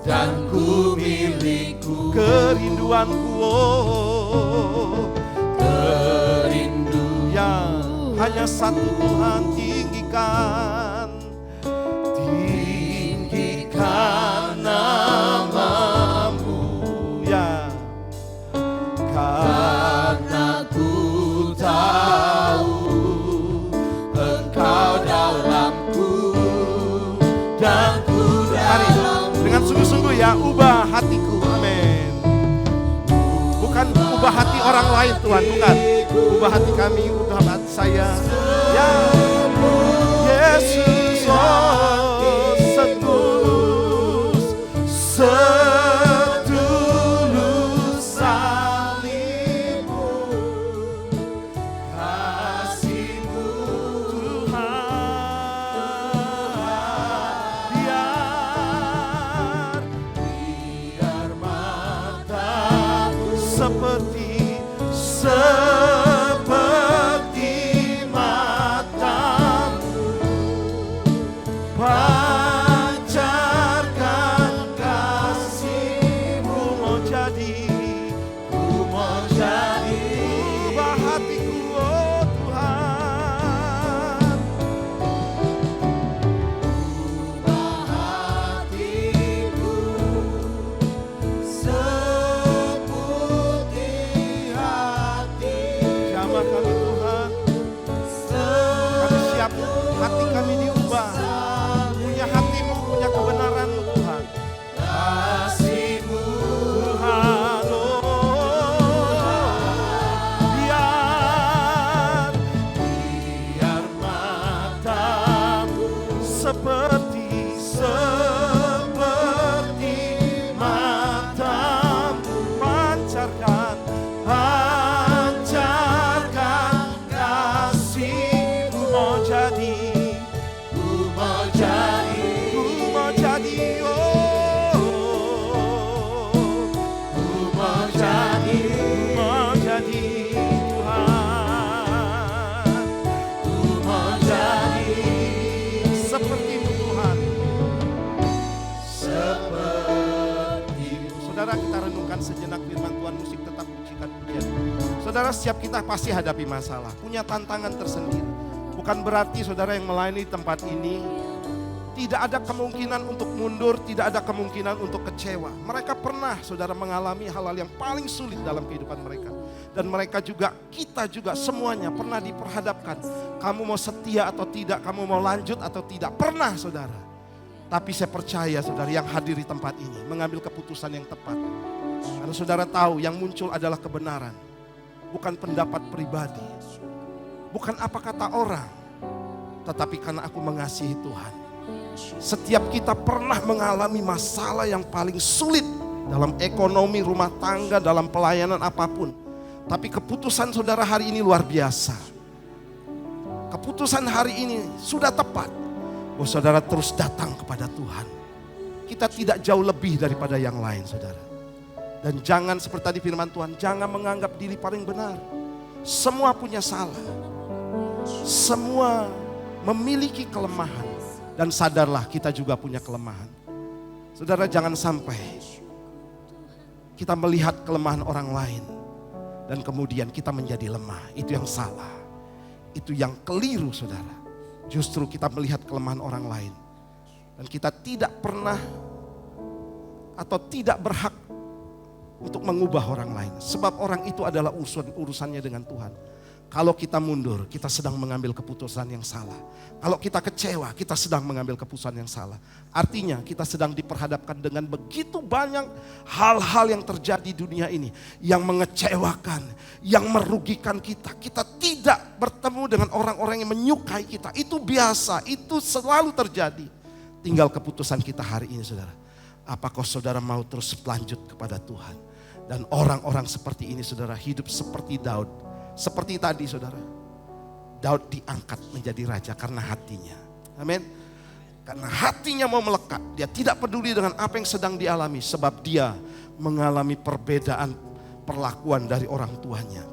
dan ku milikku. Kerinduanku, Kerindu yang hanya satu Tuhan tinggikan. Tinggikan namamu, ya. karena ku tahu Engkau dalamku dan ku Mari dengan sungguh-sungguh ya, ubah hatiku. Amin. Bukan ubah hati orang lain Tuhan, bukan. Ubah hati kami, ubah hati saya. Ya Yesus, oh setulus, setulus salibmu, kasihmu Tuhan. Biar mataku seperti matamu, pancarkan kasihmu. Ku mau jadi, ubah hatiku oh Tuhan. Ubah hatiku seputih hati. Jamah kami Tuhan, kami siap, hati kami diubah. Punya hatimu, punya kebenaranmu Tuhan. Kasihmu Tuhan, biar matamu seperti matamu, pancarkan kasihmu. Ku mau jadi oh, ku mau jadi Tuhan. Ku mau jadi seperti-Mu Tuhan, seperti-Mu. Saudara, kita renungkan sejenak firman Tuhan, musik tetap pujikan pujian. Saudara, setiap kita pasti hadapi masalah, punya tantangan tersendiri. Bukan berarti saudara yang melayani tempat ini tidak ada kemungkinan untuk mundur, tidak ada kemungkinan untuk kecewa. Mereka pernah saudara mengalami hal-hal yang paling sulit dalam kehidupan mereka. Dan mereka juga, kita juga semuanya pernah diperhadapkan. Kamu mau setia atau tidak, kamu mau lanjut atau tidak. Pernah saudara. Tapi saya percaya saudara yang hadir di tempat ini mengambil keputusan yang tepat. Karena saudara tahu yang muncul adalah kebenaran. Bukan pendapat pribadi. Bukan apa kata orang. Tetapi karena aku mengasihi Tuhan. Setiap kita pernah mengalami masalah yang paling sulit dalam ekonomi, rumah tangga, dalam pelayanan apapun. Tapi keputusan saudara hari ini luar biasa. Keputusan hari ini sudah tepat. Bahwa saudara terus datang kepada Tuhan. Kita tidak jauh lebih daripada yang lain saudara. Dan jangan seperti tadi firman Tuhan, jangan menganggap diri paling benar. Semua punya salah. Semua memiliki kelemahan. Dan sadarlah kita juga punya kelemahan. Saudara, jangan sampai kita melihat kelemahan orang lain dan kemudian kita menjadi lemah. Itu yang salah. Itu yang keliru saudara. Justru kita melihat kelemahan orang lain. Dan kita tidak pernah atau tidak berhak untuk mengubah orang lain. Sebab orang itu adalah urusannya dengan Tuhan. Kalau kita mundur, kita sedang mengambil keputusan yang salah. Kalau kita kecewa, kita sedang mengambil keputusan yang salah. Artinya kita sedang diperhadapkan dengan begitu banyak hal-hal yang terjadi di dunia ini. Yang mengecewakan, yang merugikan kita. Kita tidak bertemu dengan orang-orang yang menyukai kita. Itu biasa, itu selalu terjadi. Tinggal keputusan kita hari ini saudara. Apakah saudara mau terus lanjut kepada Tuhan? Dan orang-orang seperti ini saudara hidup seperti Daud. Seperti tadi saudara, Daud diangkat menjadi raja karena hatinya. Amin. Karena hatinya mau melekat. Dia tidak peduli dengan apa yang sedang dialami. Sebab dia mengalami perbedaan perlakuan dari orang tuanya.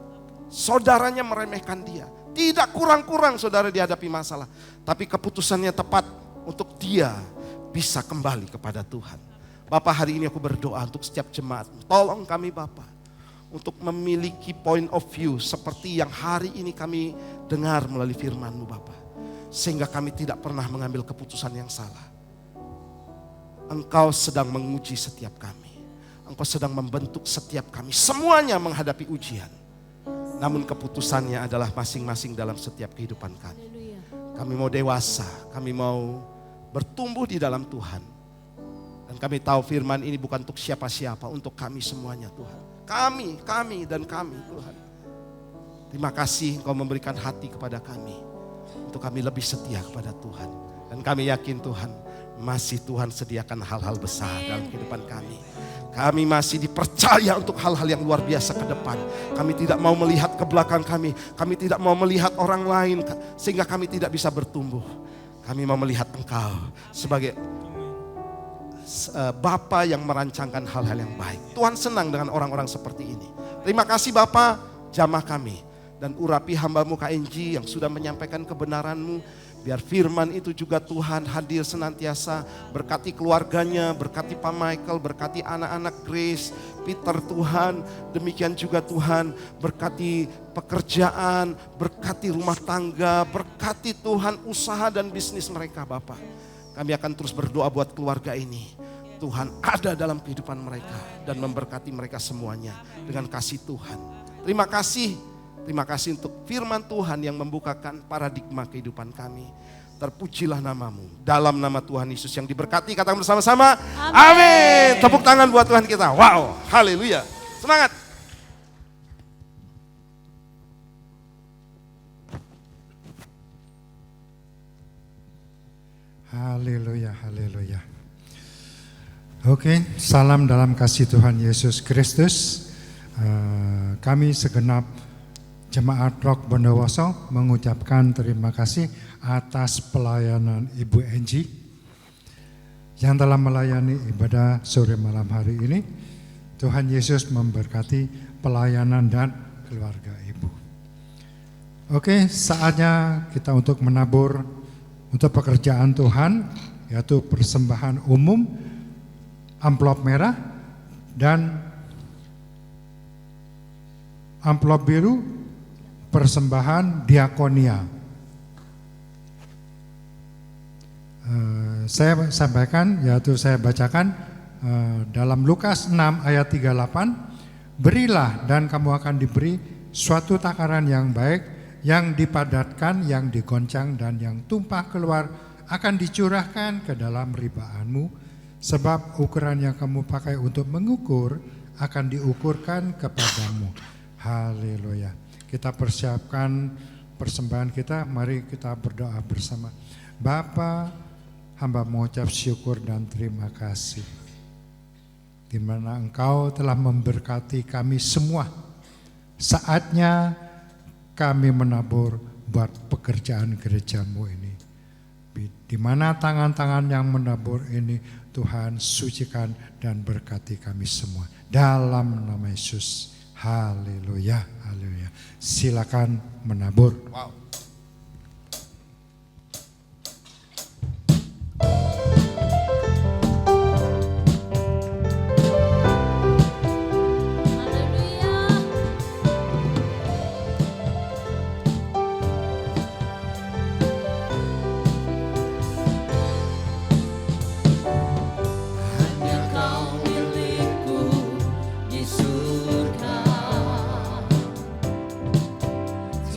Saudaranya meremehkan dia. Tidak kurang-kurang saudara dihadapi masalah. Tapi keputusannya tepat untuk dia bisa kembali kepada Tuhan. Bapak, hari ini aku berdoa untuk setiap jemaat. Tolong kami Bapak untuk memiliki point of view seperti yang hari ini kami dengar melalui firman-Mu Bapak. Sehingga kami tidak pernah mengambil keputusan yang salah. Engkau sedang menguji setiap kami. Engkau sedang membentuk setiap kami. Semuanya menghadapi ujian. Namun keputusannya adalah masing-masing dalam setiap kehidupan kami. Kami mau dewasa, kami mau bertumbuh di dalam Tuhan. Dan kami tahu firman ini bukan untuk siapa-siapa, untuk kami semuanya Tuhan. Kami dan kami Tuhan. Terima kasih Engkau memberikan hati kepada kami. Untuk kami lebih setia kepada Tuhan. Dan kami yakin Tuhan, masih Tuhan sediakan hal-hal besar dalam kehidupan kami. Kami masih dipercaya untuk hal-hal yang luar biasa ke depan. Kami tidak mau melihat ke belakang kami. Kami tidak mau melihat orang lain sehingga kami tidak bisa bertumbuh. Kami mau melihat Engkau sebagai Bapa yang merancangkan hal-hal yang baik. Tuhan senang dengan orang-orang seperti ini. Terima kasih Bapa, jamah kami. Dan urapi hamba-Mu KNG yang sudah menyampaikan kebenaran-Mu. Biar firman itu juga Tuhan hadir senantiasa. Berkati keluarganya, berkati Pak Michael, berkati anak-anak Grace, Peter Tuhan. Demikian juga Tuhan berkati pekerjaan, berkati rumah tangga, berkati Tuhan usaha dan bisnis mereka Bapak. Kami akan terus berdoa buat keluarga ini. Tuhan ada dalam kehidupan mereka dan memberkati mereka semuanya dengan kasih Tuhan. Terima kasih untuk firman Tuhan yang membukakan paradigma kehidupan kami. Terpujilah nama-Mu. Dalam nama Tuhan Yesus yang diberkati, katakan bersama-sama. Amin. Tepuk tangan buat Tuhan kita. Wow, haleluya. Semangat. Haleluya, haleluya. Oke, salam dalam kasih Tuhan Yesus Kristus. Kami segenap Jemaat Rock Bondowoso mengucapkan terima kasih atas pelayanan Ibu Angie yang telah melayani ibadah sore malam hari ini. Tuhan Yesus memberkati pelayanan dan keluarga Ibu. Oke, saatnya kita untuk menabur untuk pekerjaan Tuhan, yaitu persembahan umum, amplop merah dan amplop biru, persembahan diakonia. Saya sampaikan, yaitu saya bacakan dalam Lukas 6 ayat 38, berilah dan kamu akan diberi suatu takaran yang baik, yang dipadatkan, yang digoncang dan yang tumpah keluar akan dicurahkan ke dalam ribaanmu, sebab ukuran yang kamu pakai untuk mengukur akan diukurkan kepadamu. Haleluya. Kita persiapkan persembahan kita, mari kita berdoa bersama. Bapa, hamba mengucap syukur dan terima kasih, di mana Engkau telah memberkati kami semua. Saatnya kami menabur buat pekerjaan gereja-Mu ini. Di mana tangan-tangan yang menabur ini Tuhan sucikan dan berkati kami semua. Dalam nama Yesus. Haleluya, haleluya. Silakan menabur. Wow.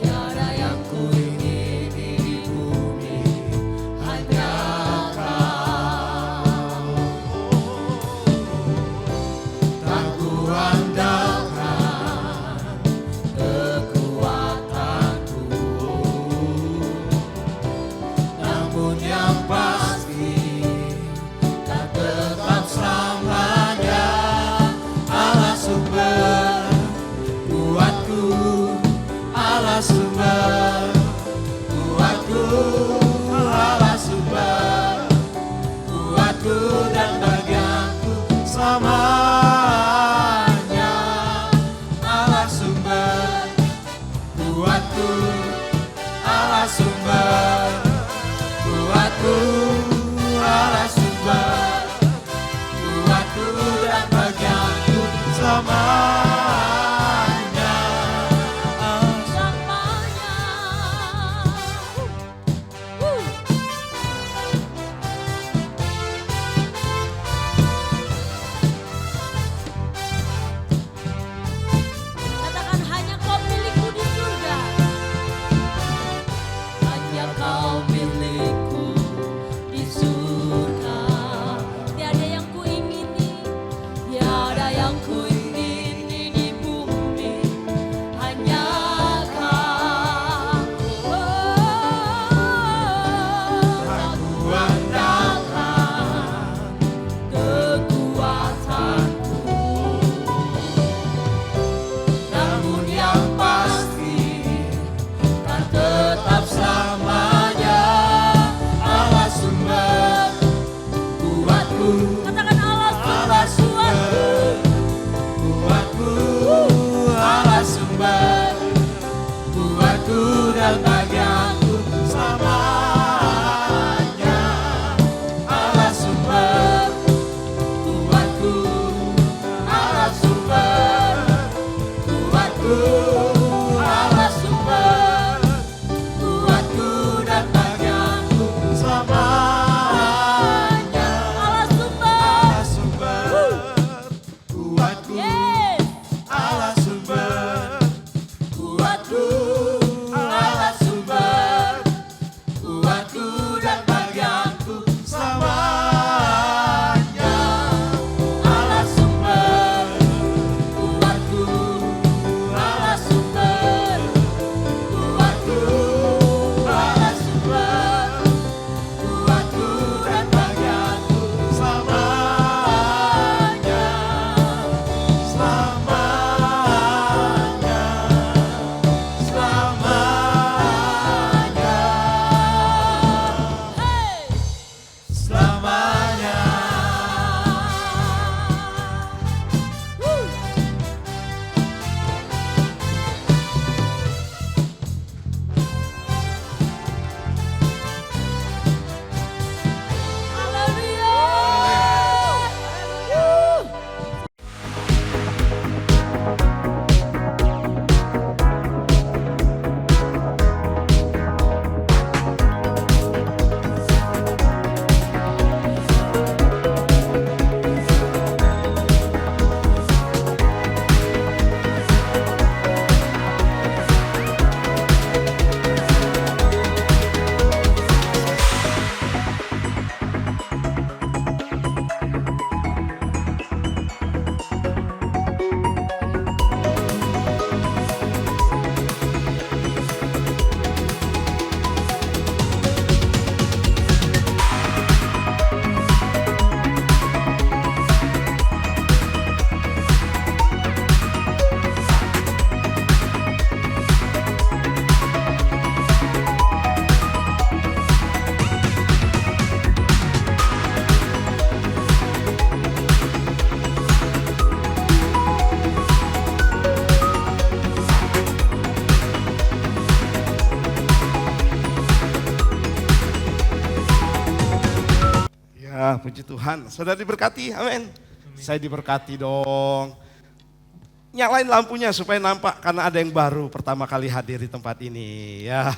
Tiada yang ku Puji Tuhan. Saudara diberkati, amin. Saya diberkati dong. Nyalain lampunya supaya nampak karena ada yang baru pertama kali hadir di tempat ini. Ya.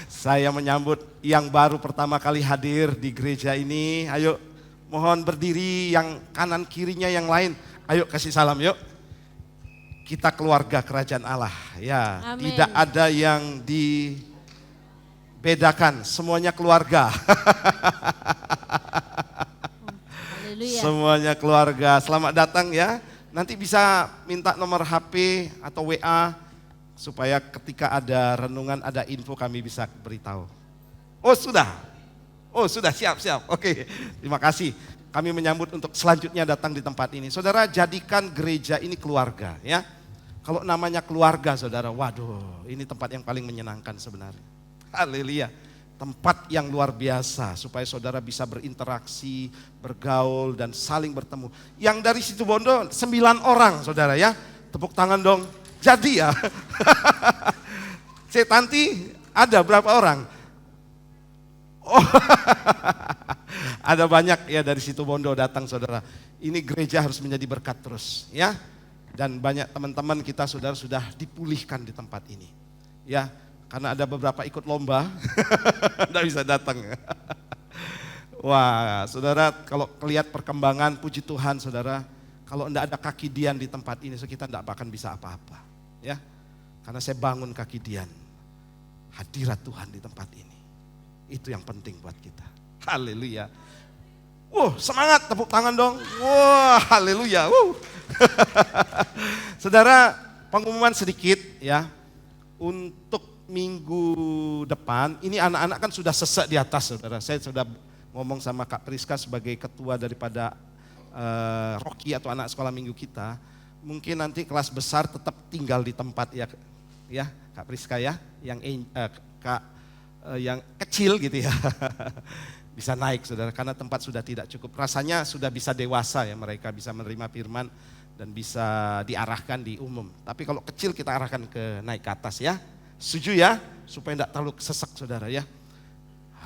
Saya menyambut yang baru pertama kali hadir di gereja ini. Ayo mohon berdiri, yang kanan kirinya yang lain. Ayo kasih salam yuk. Kita keluarga kerajaan Allah. Ya, Amin. tidak ada yang dibedakan, semuanya keluarga. Haleluya. Semuanya keluarga. Selamat datang ya. Nanti bisa minta nomor HP atau WA supaya ketika ada renungan, ada info kami bisa beritahu. Oh sudah siap. Oke, terima kasih. Kami menyambut untuk selanjutnya datang di tempat ini. Saudara, jadikan gereja ini keluarga ya. Kalau namanya keluarga saudara, waduh ini tempat yang paling menyenangkan sebenarnya. Haleluya. Tempat yang luar biasa supaya saudara bisa berinteraksi, bergaul dan saling bertemu. Yang dari Situbondo 9 orang saudara ya. Tepuk tangan dong. Jadi ya. Tanti ada berapa orang? Oh. Ada banyak ya dari Situbondo datang saudara. Ini gereja harus menjadi berkat terus ya. Dan banyak teman-teman kita saudara sudah dipulihkan di tempat ini. Ya, karena ada beberapa ikut lomba, tidak bisa datang. Wah, saudara kalau lihat perkembangan, puji Tuhan saudara, kalau tidak ada kaki Dian di tempat ini, so kita tidak akan bisa apa-apa. Ya, karena saya bangun kaki Dian, hadirat Tuhan di tempat ini. Itu yang penting buat kita. Haleluya. Semangat, tepuk tangan dong. Haleluya. Saudara, pengumuman sedikit ya. Untuk minggu depan, ini anak-anak kan sudah sesek di atas saudara. Saya sudah ngomong sama Kak Priska sebagai ketua daripada Rocky atau anak sekolah minggu kita. Mungkin nanti kelas besar tetap tinggal di tempat ya Kak Priska ya. Yang yang kecil gitu ya. Bisa naik saudara, karena tempat sudah tidak cukup. Rasanya sudah bisa dewasa ya, mereka bisa menerima firman dan bisa diarahkan di umum. Tapi kalau kecil kita arahkan ke naik ke atas ya. Setuju ya, supaya tidak terlalu sesak saudara ya.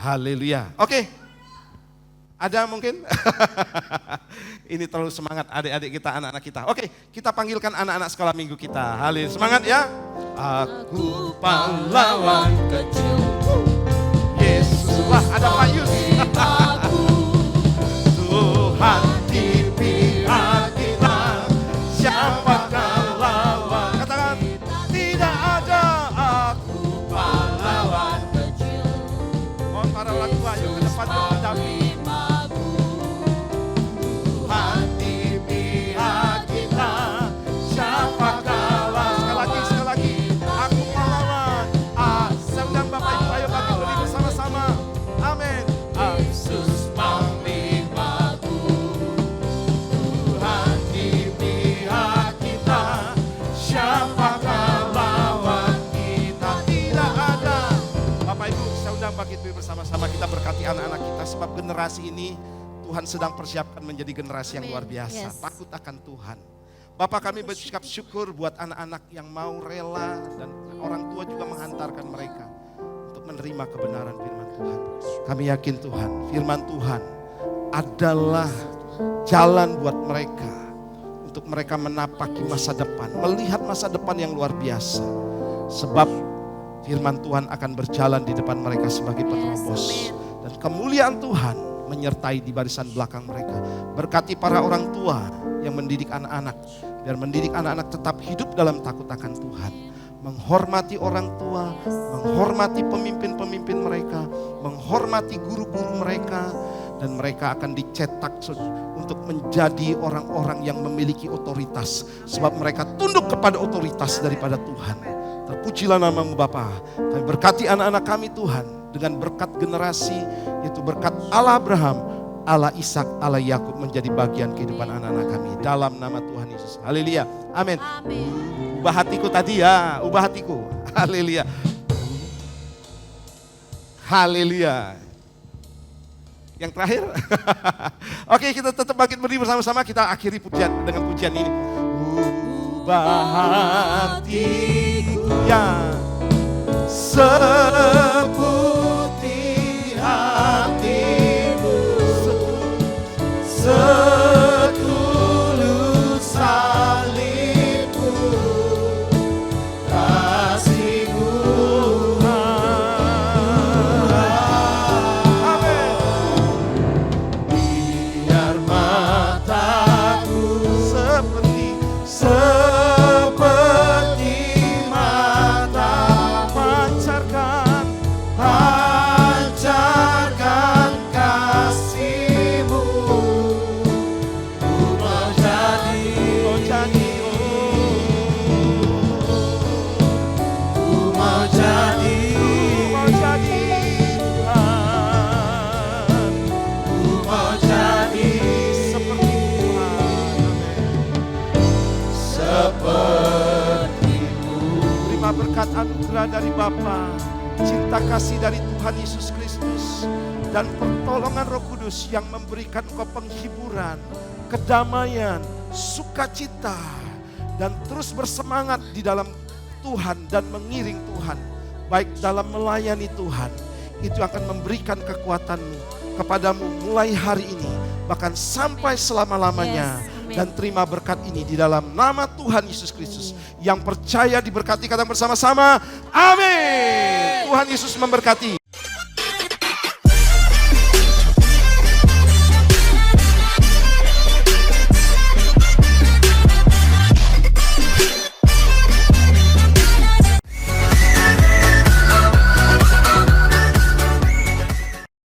Haleluya. Oke, ada mungkin? Ini terlalu semangat adik-adik kita, anak-anak kita. Oke, kita panggilkan anak-anak sekolah minggu kita. Haleluya, semangat ya. Aku pahlawan kecil. Yesus, wah ada Pak Yus. Tuhan di pihak kita, siapakah lawan? Katakan, tidak ada, aku pahlawan kecil. Mohon para lagu ayo ke depan mendampingi. Tuhan di pihak kita, siapakah lawan? Sekali lagi, aku pahlawan. Saya undang Bapak Ibu, ayo kami berdiri bersama-sama. Amin. Yesus panglima,ku, Tuhan di pihak kita, siapakah lawan kita? Tidak ada. Bapak Ibu, saya undang bangkit berdiri bersama-sama, kita berkati anak-anak kita sebab generasi ini Tuhan sedang persiapkan menjadi generasi yang luar biasa. Yes. Takut akan Tuhan. Bapak, kami bersikap syukur buat anak-anak yang mau rela dan orang tua juga menghantarkan mereka untuk menerima kebenaran firman Tuhan. Kami yakin Tuhan, firman Tuhan adalah jalan buat mereka untuk mereka menapaki masa depan, melihat masa depan yang luar biasa. Sebab firman Tuhan akan berjalan di depan mereka sebagai penerobos. Dan kemuliaan Tuhan menyertai di barisan belakang mereka. Berkati para orang tua yang mendidik anak-anak, biar mendidik anak-anak tetap hidup dalam takut akan Tuhan. Menghormati orang tua, menghormati pemimpin-pemimpin mereka, menghormati guru-guru mereka, dan mereka akan dicetak untuk menjadi orang-orang yang memiliki otoritas. Sebab mereka tunduk kepada otoritas daripada Tuhan. Terpujilah namamu Bapa. Kami berkati anak-anak kami Tuhan dengan berkat generasi, yaitu berkat Allah Abraham, Allah Ishak, Allah Yakub menjadi bagian kehidupan anak-anak kami. Dalam nama Tuhan Yesus. Haleluya. Amin. Ubah hatiku tadi ya, ubah hatiku. Haleluya. Haleluya. Yang terakhir. Oke, kita tetap bangkit berdiri bersama-sama, kita akhiri pujian dengan pujian ini. Ubah hatiku ya, seputih hatimu. berkat anugerah dari Bapa, cinta kasih dari Tuhan Yesus Kristus, dan pertolongan Roh Kudus yang memberikan engkau penghiburan, kedamaian, sukacita, dan terus bersemangat di dalam Tuhan dan mengiring Tuhan, baik dalam melayani Tuhan, itu akan memberikan kekuatanmu kepadamu mulai hari ini, bahkan sampai selama-lamanya. Yes, amin. Dan terima berkat ini di dalam nama Tuhan Yesus Kristus. Yang percaya diberkati, katakan bersama-sama, amin. Tuhan Yesus memberkati.